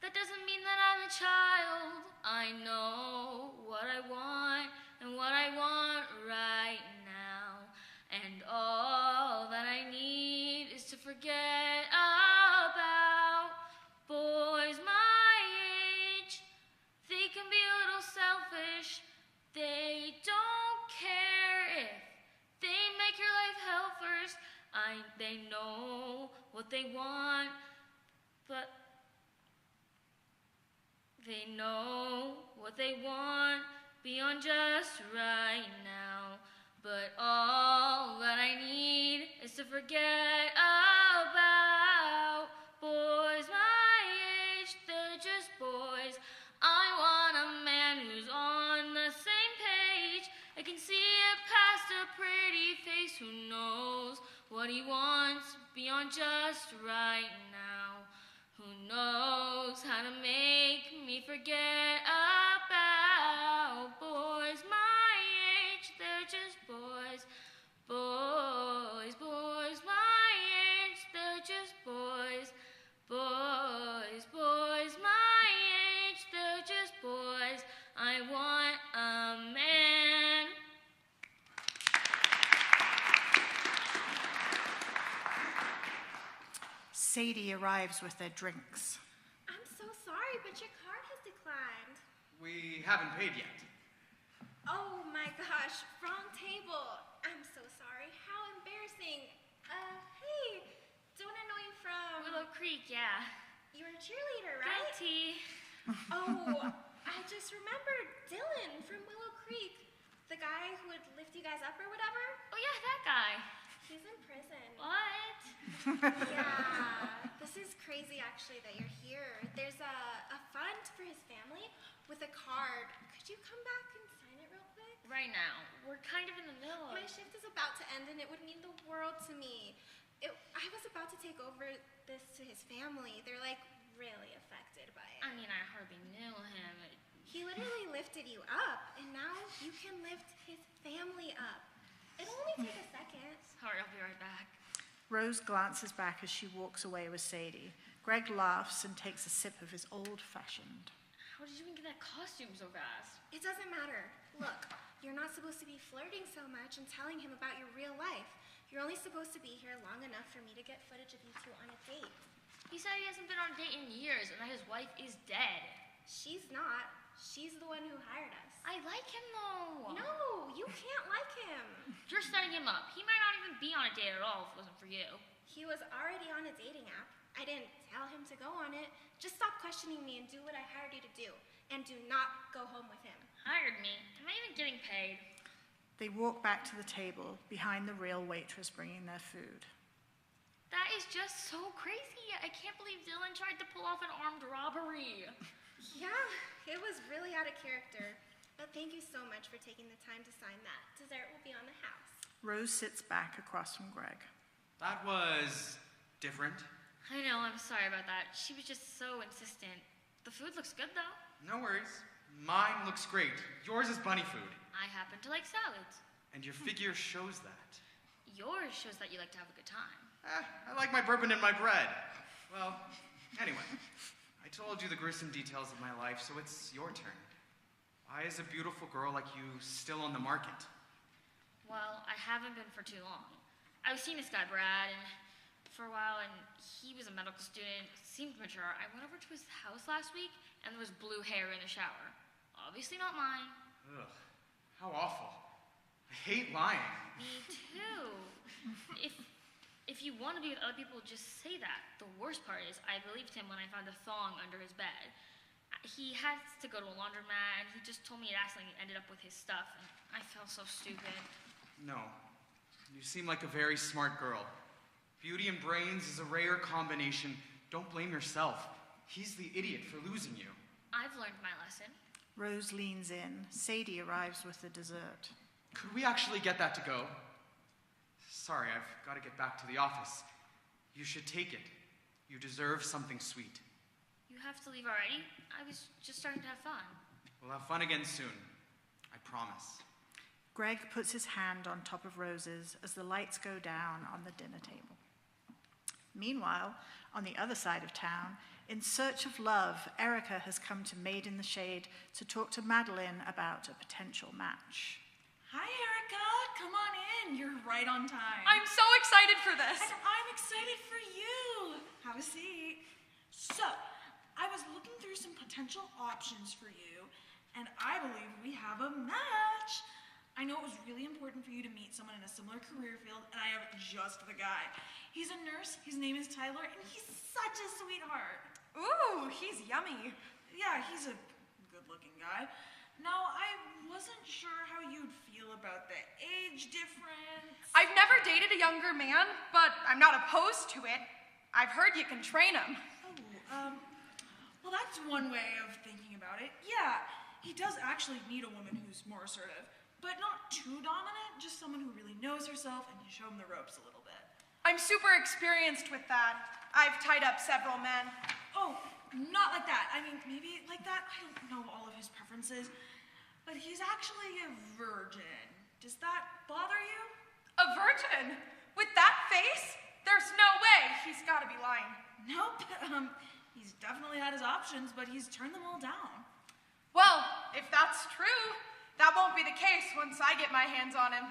that doesn't mean that I'm a child. I know what I want and what I want right now. And all that I need is to forget about boys my age. They can be a little selfish. They don't care if they make your life hell first. They know what they want, but they know what they want beyond just right now. But all that I need is to forget about boys my age. They're just boys. I want a man who's on the same page. I can see it past a pretty face. Who knows what he wants beyond just right now? Who knows how to make me forget about boys my age? They're just boys, boys, boys, Sadie arrives with their drinks. I'm so sorry, but your card has declined. We haven't paid yet. Oh my gosh, wrong table. I'm so sorry. How embarrassing. Hey, don't I know you from... Willow Creek, yeah. You're a cheerleader, right? Guilty. Oh, I just remembered Dylan from Willow Creek. The guy who would lift you guys up or whatever. Oh yeah, that guy. He's in prison. What? Yeah, this is crazy actually that you're here. There's a fund for his family with a card. Could you come back and sign it real quick? Right now. We're kind of in the middle of... My shift is about to end and it would mean the world to me. I was about to take over this to his family. They're like really affected by it. I mean, I hardly knew him. He literally lifted you up, and now you can lift his family up. It'll only take a second. Sorry, I'll be right back. Rose glances back as she walks away with Sadie. Greg laughs and takes a sip of his old-fashioned. How did you even get that costume so fast? It doesn't matter. Look, you're not supposed to be flirting so much and telling him about your real life. You're only supposed to be here long enough for me to get footage of you two on a date. He said he hasn't been on a date in years and that his wife is dead. She's not. She's the one who hired us. I like him though. No, you can't like him. You're setting him up. He might not even be on a date at all if it wasn't for you. He was already on a dating app. I didn't tell him to go on it. Just stop questioning me and do what I hired you to do. And do not go home with him. Hired me? Am I even getting paid? They walk back to the table, behind the real waitress bringing their food. That is just so crazy. I can't believe Dylan tried to pull off an armed robbery. Yeah, it was really out of character. But thank you so much for taking the time to sign that. Dessert will be on the house. Rose sits back across from Greg. That was different. I know, I'm sorry about that. She was just so insistent. The food looks good though. No worries. Mine looks great. Yours is bunny food. I happen to like salads. And your figure shows that. Yours shows that you like to have a good time. I like my bourbon and my bread. Well, anyway, I told you the gruesome details of my life, so it's your turn. Why is a beautiful girl like you still on the market? Well, I haven't been for too long. I was seeing this guy, Brad, and for a while, and he was a medical student, seemed mature. I went over to his house last week, and there was blue hair in the shower. Obviously not mine. Ugh, how awful. I hate lying. Me too. If you want to be with other people, just say that. The worst part is, I believed him when I found a thong under his bed. He had to go to a laundromat, and he just told me it accidentally ended up with his stuff, and I felt so stupid. No. You seem like a very smart girl. Beauty and brains is a rare combination. Don't blame yourself. He's the idiot for losing you. I've learned my lesson. Rose leans in. Sadie arrives with the dessert. Could we actually get that to go? Sorry, I've got to get back to the office. You should take it. You deserve something sweet. You have to leave already? I was just starting to have fun. We'll have fun again soon. I promise. Greg puts his hand on top of Rose's as the lights go down on the dinner table. Meanwhile, on the other side of town, in search of love, Erica has come to Made in the Shade to talk to Madeline about a potential match. Hi, Erica. Come on in. You're right on time. I'm so excited for this. And I'm excited for you. Have a seat. So, I was looking through some potential options for you, and I believe we have a match. I know it was really important for you to meet someone in a similar career field, and I have just the guy. He's a nurse, his name is Tyler, and he's such a sweetheart. Ooh, he's yummy. Yeah, he's a good-looking guy. Now, I wasn't sure how you'd feel about the age difference. I've never dated a younger man, but I'm not opposed to it. I've heard you can train him. Well, that's one way of thinking about it. Yeah, he does actually need a woman who's more assertive, but not too dominant, just someone who really knows herself and can show him the ropes a little bit. I'm super experienced with that. I've tied up several men. Oh, not like that. I mean, maybe like that. I don't know all of his preferences, but he's actually a virgin. Does that bother you? A virgin? With that face? There's no way. He's got to be lying. Nope. He's definitely had his options, but he's turned them all down. Well, if that's true, that won't be the case once I get my hands on him.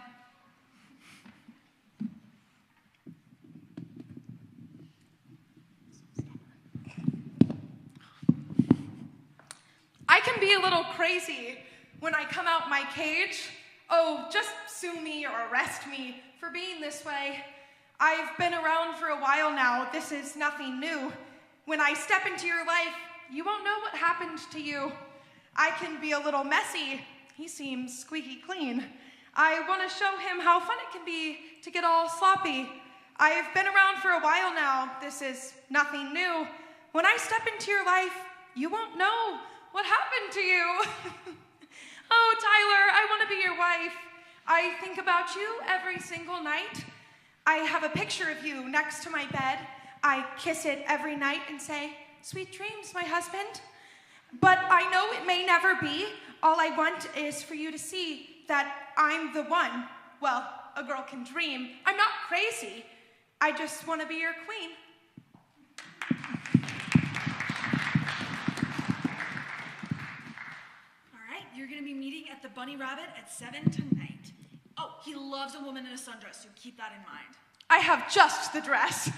a little crazy when I come out my cage. Oh, just sue me or arrest me for being this way. I've been around for a while now. This is nothing new. When I step into your life, you won't know what happened to you. I can be a little messy. He seems squeaky clean. I want to show him how fun it can be to get all sloppy. I've been around for a while now. This is nothing new. When I step into your life, you won't know what happened to you. Oh, Tyler, I want to be your wife. I think about you every single night. I have a picture of you next to my bed. I kiss it every night and say, "Sweet dreams, my husband." But I know it may never be. All I want is for you to see that I'm the one. Well, a girl can dream. I'm not crazy. I just want to be your queen. All right, you're gonna be meeting at the Bunny Rabbit at 7 tonight. Oh, he loves a woman in a sundress, so keep that in mind. I have just the dress.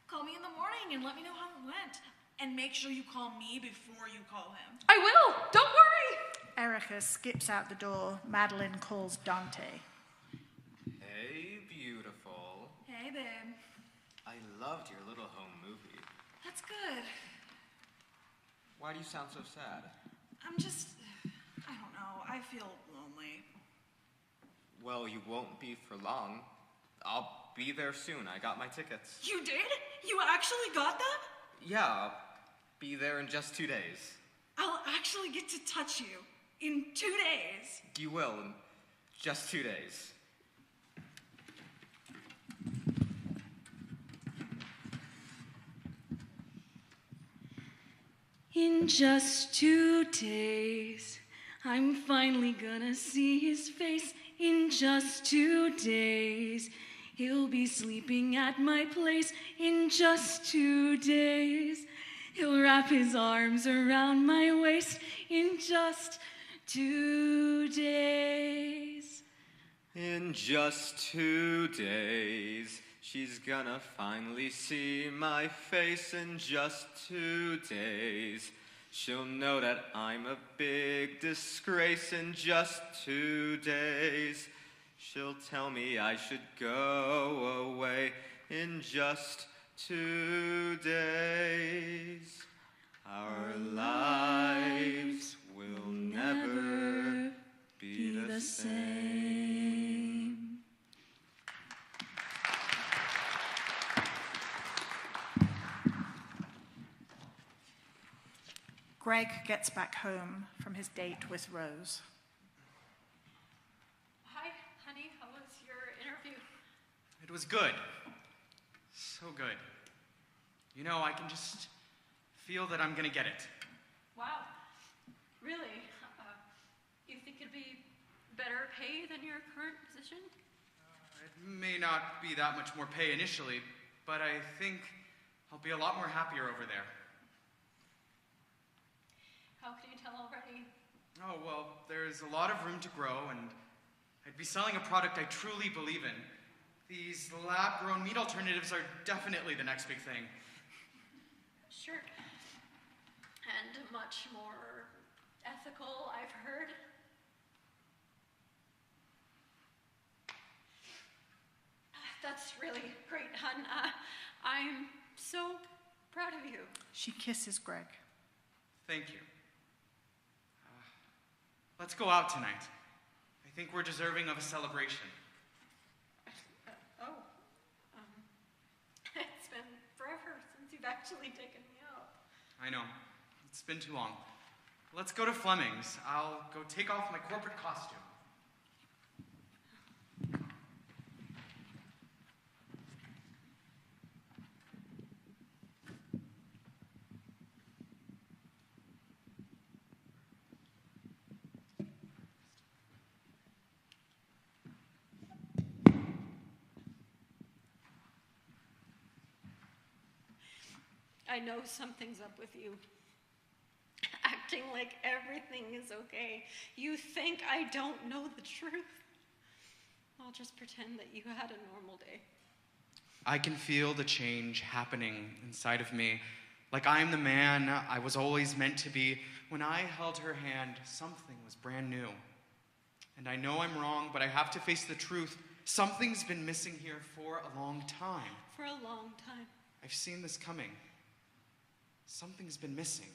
Call me in the morning and let me know how it went. And make sure you call me before you call him. I will. Don't worry. Erica skips out the door. Madeline calls Dante. Hey, beautiful. Hey, babe. I loved your little home movie. That's good. Why do you sound so sad? I don't know. I feel lonely. Well, you won't be for long. I'll be there soon. I got my tickets. You did? You actually got them? Yeah, I'll be there in just 2 days. I'll actually get to touch you in 2 days. You will in just 2 days. In just 2 days, I'm finally gonna see his face. In just 2 days, he'll be sleeping at my place. In just 2 days, he'll wrap his arms around my waist. In just 2 days. In just 2 days, she's gonna finally see my face. In just 2 days, she'll know that I'm a big disgrace. In just 2 days, she'll tell me I should go away. In just 2 days, our lives will never be the same. Greg gets back home from his date with Rose. Hi, honey. How was your interview? It was good. So good. You know, I can just feel that I'm gonna get it. Wow. Really? You think it'd be better pay than your current position? It may not be that much more pay initially, but I think I'll be a lot more happier over there. How can you tell already? Oh, well, there's a lot of room to grow, and I'd be selling a product I truly believe in. These lab-grown meat alternatives are definitely the next big thing. Sure. And much more ethical, I've heard. That's really great, hon. I'm so proud of you. She kisses Greg. Thank you. Let's go out tonight. I think we're deserving of a celebration. It's been forever since you've actually taken me out. I know. It's been too long. Let's go to Fleming's. I'll go take off my corporate costume. I know something's up with you. Acting like everything is okay. You think I don't know the truth. I'll just pretend that you had a normal day. I can feel the change happening inside of me, Like I'm the man I was always meant to be. When I held her hand, something was brand new. And I know I'm wrong, but I have to face the truth. Something's been missing here for a long time. For a long time. I've seen this coming. Something's been missing.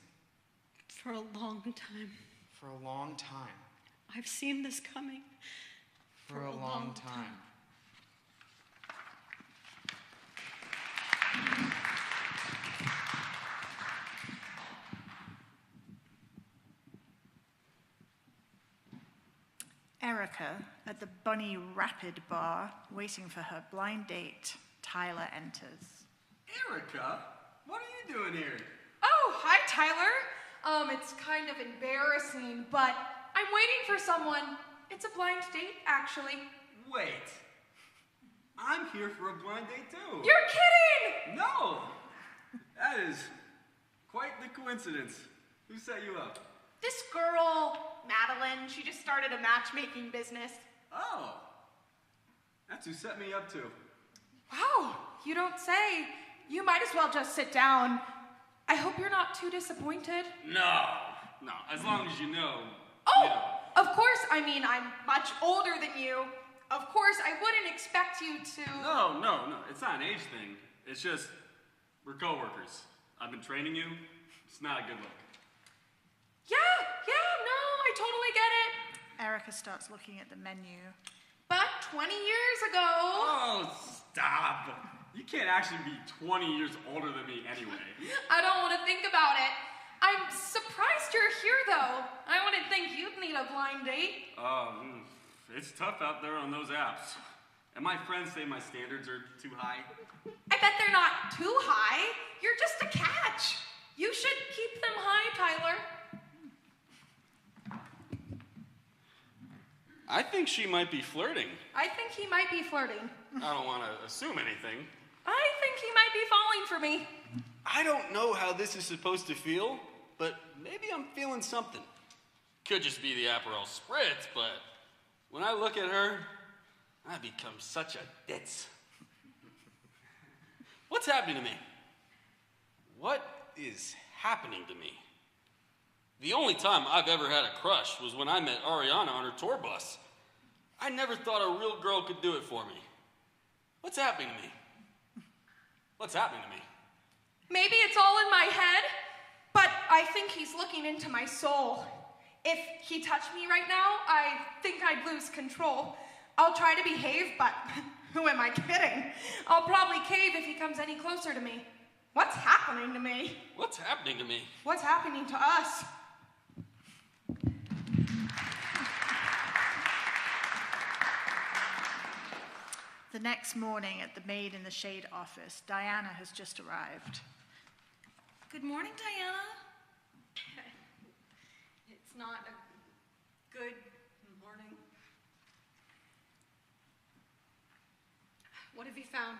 For a long time. For a long time. I've seen this coming. For a long time. Erica, at the Bunny Rapid bar, waiting for her blind date, Tyler enters. Erica, what are you doing here? Oh, hi, Tyler. It's kind of embarrassing, but I'm waiting for someone. It's a blind date, actually. Wait. I'm here for a blind date too. You're kidding! No! That is quite the coincidence. Who set you up? This girl, Madeline, she just started a matchmaking business. Oh. That's who set me up too. Wow, you don't say. You might as well just sit down. I hope you're not too disappointed. No. As long as you know. Oh, you know. of course. I mean, I'm much older than you. Of course, I wouldn't expect you to... No. It's not an age thing. It's just, we're coworkers. I've been training you. It's not a good look. Yeah, no, I totally get it. Erica starts looking at the menu. But 20 years ago... Oh, stop. You can't actually be 20 years older than me anyway. I don't want to think about it. I'm surprised you're here, though. I wouldn't think you'd need a blind date. It's tough out there on those apps. And my friends say my standards are too high. I bet they're not too high. You're just a catch. You should keep them high, Tyler. I think she might be flirting. I think he might be flirting. I don't want to assume anything. I think he might be falling for me. I don't know how this is supposed to feel, but maybe I'm feeling something. Could just be the Aperol Spritz, but when I look at her, I become such a ditz. What's happening to me? What is happening to me? The only time I've ever had a crush was when I met Ariana on her tour bus. I never thought a real girl could do it for me. What's happening to me? What's happening to me? Maybe it's all in my head, but I think he's looking into my soul. If he touched me right now, I think I'd lose control. I'll try to behave, but who am I kidding? I'll probably cave if he comes any closer to me. What's happening to me? What's happening to me? What's happening to us? The next morning at the Maid in the Shade office, Diana has just arrived. Good morning, Diana. It's not a good morning. What have you found?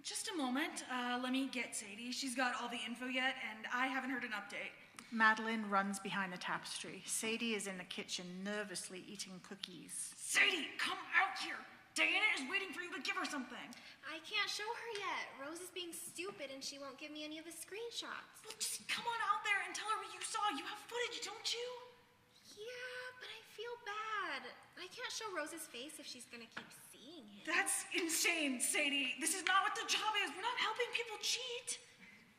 Just a moment. Let me get Sadie. She's got all the info yet, and I haven't heard an update. Madeline runs behind the tapestry. Sadie is in the kitchen, nervously eating cookies. Sadie, come out here. Diana is waiting for you to give her something. I can't show her yet. Rose is being stupid and she won't give me any of the screenshots. Well, just come on out there and tell her what you saw. You have footage, don't you? Yeah, but I feel bad. I can't show Rose's face if she's gonna keep seeing him. That's insane, Sadie. This is not what the job is. We're not helping people cheat.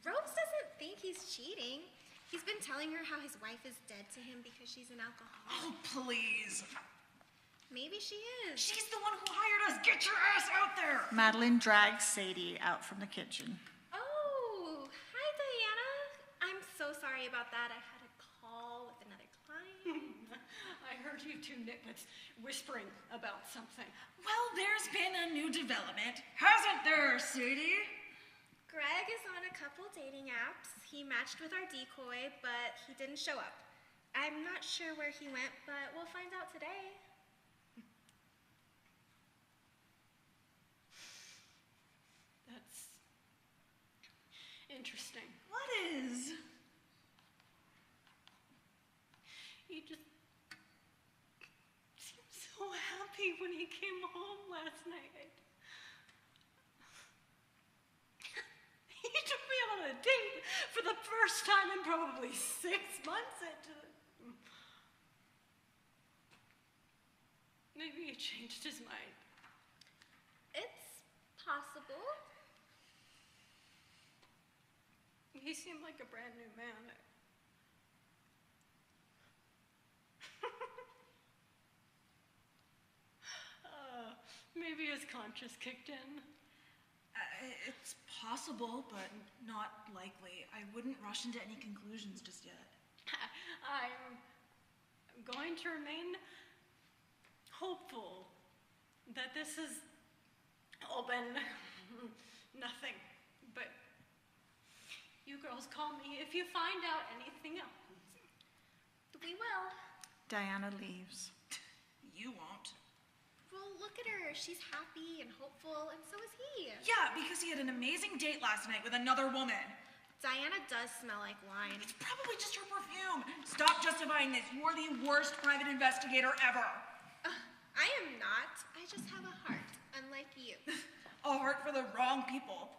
Rose doesn't think he's cheating. He's been telling her how his wife is dead to him because she's an alcoholic. Oh, please. Maybe she is. She's the one who hired us. Get your ass out there. Madeline drags Sadie out from the kitchen. Oh, hi, Diana. I'm so sorry about that. I had a call with another client. I heard you two nitwits whispering about something. Well, there's been a new development, hasn't there, Sadie? Greg is on a couple dating apps. He matched with our decoy, but he didn't show up. I'm not sure where he went, but we'll find out today. That's interesting. What is? He just seemed so happy when he came home last night. He took me on a date for the first time in probably 6 months. Maybe he changed his mind. It's possible. He seemed like a brand new man. Maybe his conscience kicked in. It's possible, but not likely. I wouldn't rush into any conclusions just yet. I'm going to remain hopeful that this has all been nothing. But you girls call me if you find out anything else. We will. Diana leaves. You won't. Well, look at her. She's happy and hopeful, and so is he. Yeah, because he had an amazing date last night with another woman. Diana does smell like wine. It's probably just her perfume. Stop justifying this. You're the worst private investigator ever. I am not. I just have a heart, unlike you. A heart for the wrong people.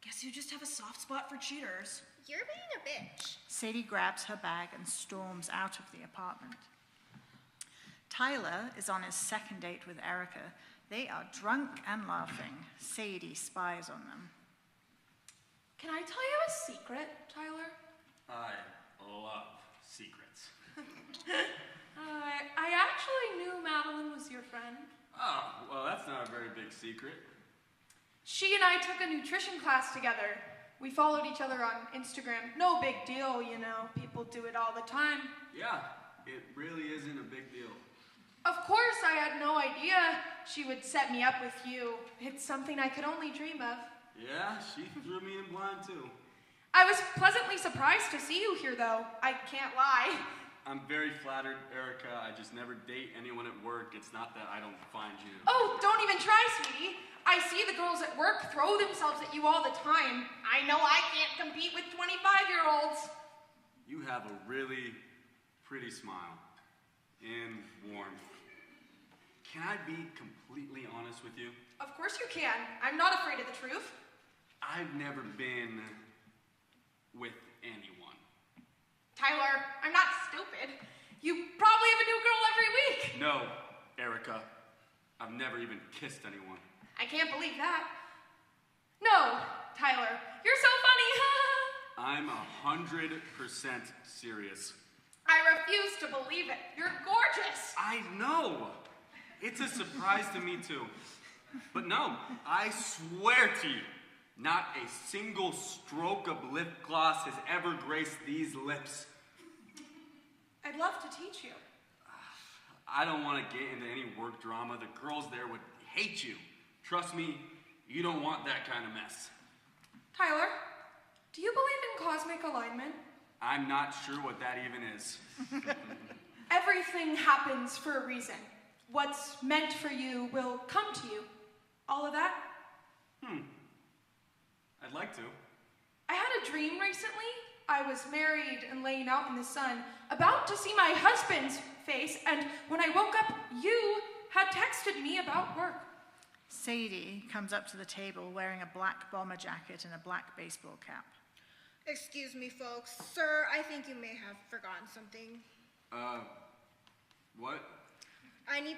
Guess you just have a soft spot for cheaters. You're being a bitch. Sadie grabs her bag and storms out of the apartment. Tyler is on his second date with Erica. They are drunk and laughing. Sadie spies on them. Can I tell you a secret, Tyler? I love secrets. I actually knew Madeline was your friend. Oh, well, that's not a very big secret. She and I took a nutrition class together. We followed each other on Instagram. No big deal, you know. People do it all the time. Yeah, it really isn't a big deal. Of course, I had no idea she would set me up with you. It's something I could only dream of. Yeah, she threw me in blind, too. I was pleasantly surprised to see you here, though. I can't lie. I'm very flattered, Erica. I just never date anyone at work. It's not that I don't find you. Oh, don't even try, sweetie. I see the girls at work throw themselves at you all the time. I know I can't compete with 25-year-olds. You have a really pretty smile and warmth. Can I be completely honest with you? Of course you can. I'm not afraid of the truth. I've never been with anyone. Tyler, I'm not stupid. You probably have a new girl every week. No, Erica. I've never even kissed anyone. I can't believe that. No, Tyler, you're so funny. I'm 100% serious. I refuse to believe it. You're gorgeous. I know. It's a surprise to me, too. But no, I swear to you, not a single stroke of lip gloss has ever graced these lips. I'd love to teach you. I don't want to get into any work drama. The girls there would hate you. Trust me, you don't want that kind of mess. Tyler, do you believe in cosmic alignment? I'm not sure what that even is. Everything happens for a reason. What's meant for you will come to you. All of that? I'd like to. I had a dream recently. I was married and laying out in the sun, about to see my husband's face, and when I woke up, you had texted me about work. Sadie comes up to the table wearing a black bomber jacket and a black baseball cap. Excuse me, folks. Sir, I think you may have forgotten something. What? I need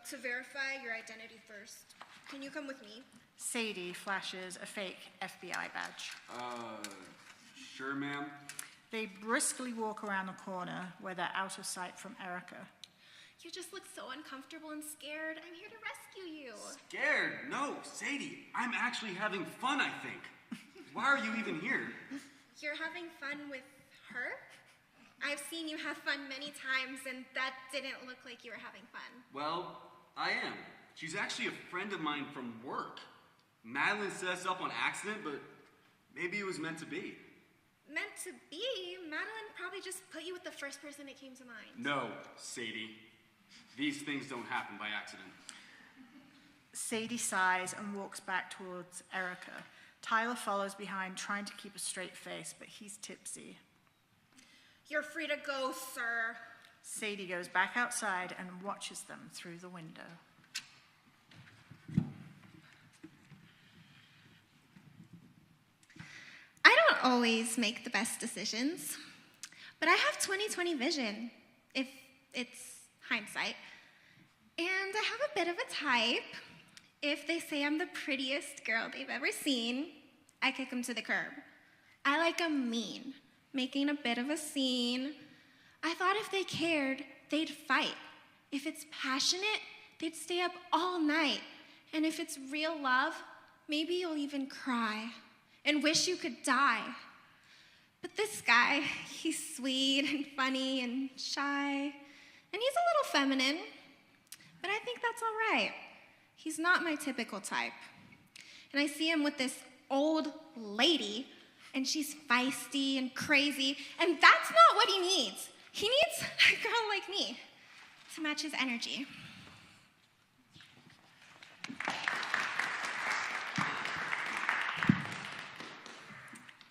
to verify your identity first. Can you come with me? Sadie flashes a fake FBI badge. Sure, ma'am. They briskly walk around the corner where they're out of sight from Erica. You just look so uncomfortable and scared. I'm here to rescue you. Scared? No, Sadie. I'm actually having fun, I think. Why are you even here? You're having fun with her? I've seen you have fun many times, and that didn't look like you were having fun. Well, I am. She's actually a friend of mine from work. Madeline set us up on accident, but maybe it was meant to be. Meant to be? Madeline probably just put you with the first person that came to mind. No, Sadie. These things don't happen by accident. Sadie sighs and walks back towards Erica. Tyler follows behind, trying to keep a straight face, but he's tipsy. You're free to go, sir. Sadie goes back outside and watches them through the window. I don't always make the best decisions, but I have 20/20 vision, if it's hindsight. And I have a bit of a type. If they say I'm the prettiest girl they've ever seen, I kick them to the curb. I like 'em mean, making a bit of a scene. I thought if they cared, they'd fight. If it's passionate, they'd stay up all night. And if it's real love, maybe you'll even cry and wish you could die. But this guy, he's sweet and funny and shy, and he's a little feminine, but I think that's all right. He's not my typical type. And I see him with this old lady, and she's feisty and crazy, and that's not what he needs. He needs a girl like me to match his energy.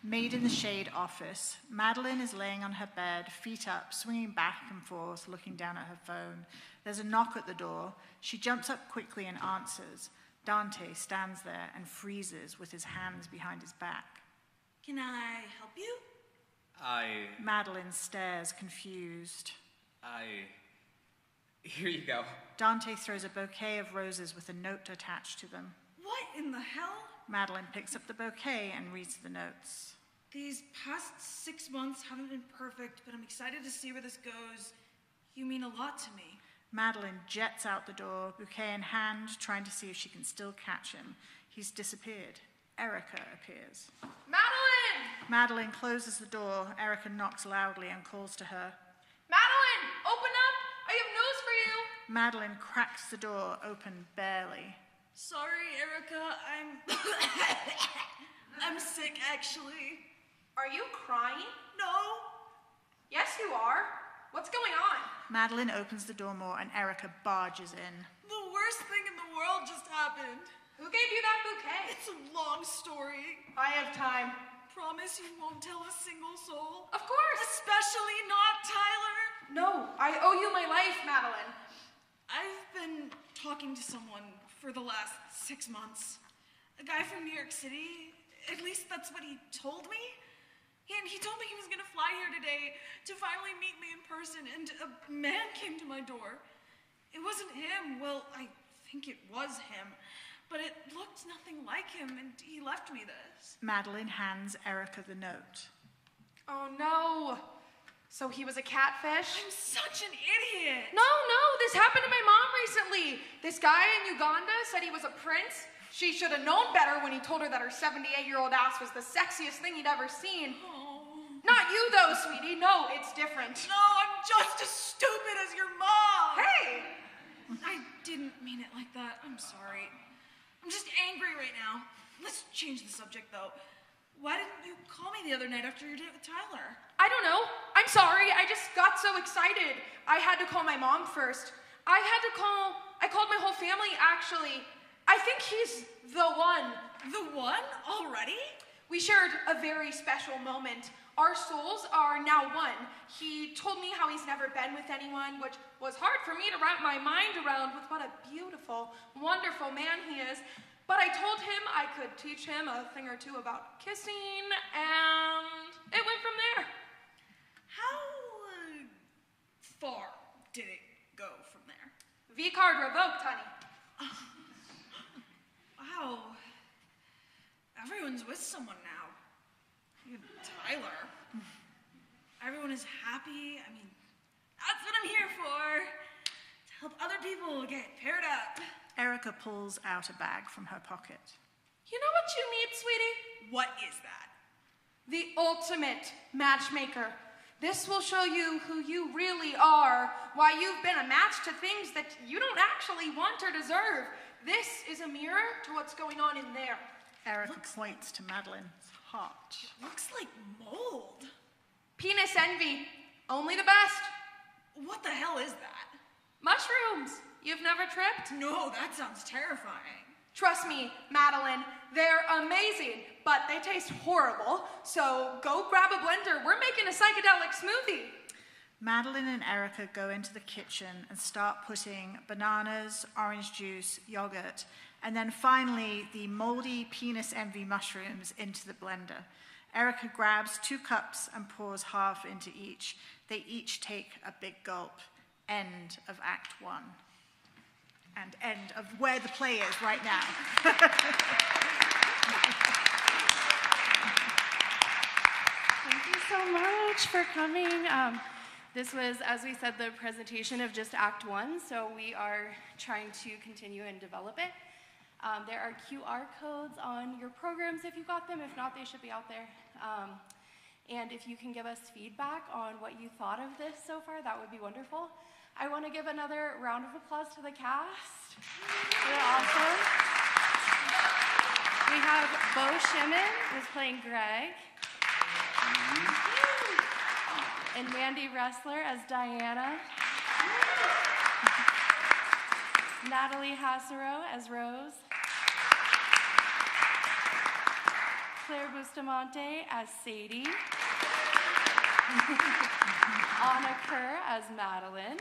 Made in the Shade office. Madeline is laying on her bed, feet up, swinging back and forth, looking down at her phone. There's a knock at the door. She jumps up quickly and answers. Dante stands there and freezes with his hands behind his back. Can I help you? Madeline stares, confused. Here you go. Dante throws a bouquet of roses with a note attached to them. What in the hell? Madeline picks up the bouquet and reads the notes. These past 6 months haven't been perfect, but I'm excited to see where this goes. You mean a lot to me. Madeline jets out the door, bouquet in hand, trying to see if she can still catch him. He's disappeared. Erica appears. Madeline! Madeline closes the door. Erica knocks loudly and calls to her. Madeline, open up! I have news for you! Madeline cracks the door open barely. Sorry, Erica, I'm sick, actually. Are you crying? No. Yes, you are. What's going on? Madeline opens the door more and Erica barges in. The worst thing in the world just happened. Who gave you that bouquet? It's a long story. I have time. Promise you won't tell a single soul? Of course. Especially not Tyler. No, I owe you my life, Madeline. I've been talking to someone for the last 6 months. A guy from New York City. At least that's what he told me. And he told me he was gonna fly here today to finally meet me in person, and a man came to my door. It wasn't him. Well, I think it was him. But it looked nothing like him, and he left me this. Madeline hands Erica the note. Oh no. So he was a catfish? I'm such an idiot. No, this happened to my mom recently. This guy in Uganda said he was a prince. She should have known better when he told her that her 78-year-old ass was the sexiest thing he'd ever seen. Oh. Not you though, sweetie. No, it's different. No, I'm just as stupid as your mom. Hey! I didn't mean it like that. I'm sorry. I'm just angry right now. Let's change the subject, though. Why didn't you call me the other night after your date with Tyler? I don't know. I'm sorry. I just got so excited. I had to call my mom first. I called my whole family, actually. I think he's the one. The one? Already? We shared a very special moment. Our souls are now one. He told me how he's never been with anyone, which was hard for me to wrap my mind around with what a beautiful, wonderful man he is. But I told him I could teach him a thing or two about kissing, and it went from there. How far did it go from there? V-card revoked, honey. Wow. Everyone's with someone now. Even Tyler. Everyone is happy. I mean, that's what I'm here for. To help other people get paired up. Erica pulls out a bag from her pocket. You know what you need, sweetie? What is that? The ultimate matchmaker. This will show you who you really are, why you've been a match to things that you don't actually want or deserve. This is a mirror to what's going on in there. Erica points to Madeline's heart. It looks like mold. Penis envy. Only the best. What the hell is that? Mushrooms. You've never tripped? No, that sounds terrifying. Trust me, Madeline, they're amazing, but they taste horrible. So go grab a blender. We're making a psychedelic smoothie. Madeline and Erica go into the kitchen and start putting bananas, orange juice, yogurt, and then finally the moldy penis envy mushrooms into the blender. Erica grabs 2 cups and pours half into each. They each take a big gulp. End of Act 1. And end of where the play is right now. Thank you so much for coming. This was, as we said, the presentation of just Act 1, so we are trying to continue and develop it. There are QR codes on your programs if you got them. If not, they should be out there. And if you can give us feedback on what you thought of this so far, that would be wonderful. I want to give another round of applause to the cast. They're awesome. We have Bo Shimon, who's playing Greg. And Mandy Ressler as Diana. Natalie Hassero as Rose. Claire Bustamante as Sadie. Anna Kerr as Madeline.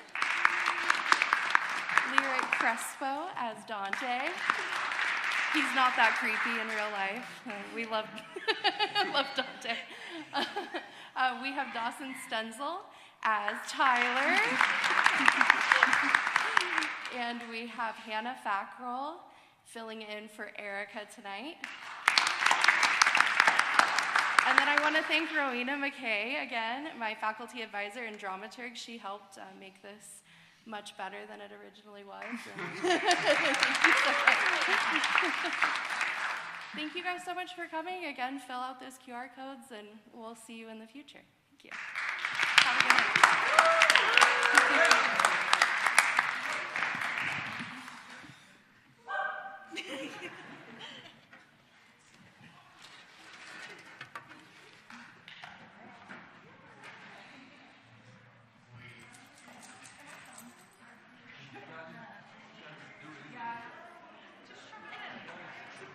Lyric Crespo as Dante. He's not that creepy in real life. We love Dante. We have Dawson Stenzel as Tyler. And we have Hannah Fackrell filling in for Erica tonight. And then I want to thank Rowena McKay again, my faculty advisor and dramaturg. She helped make this much better than it originally was. Thank you guys so much for coming. Again, fill out those QR codes and we'll see you in the future. Thank you. Have a good night.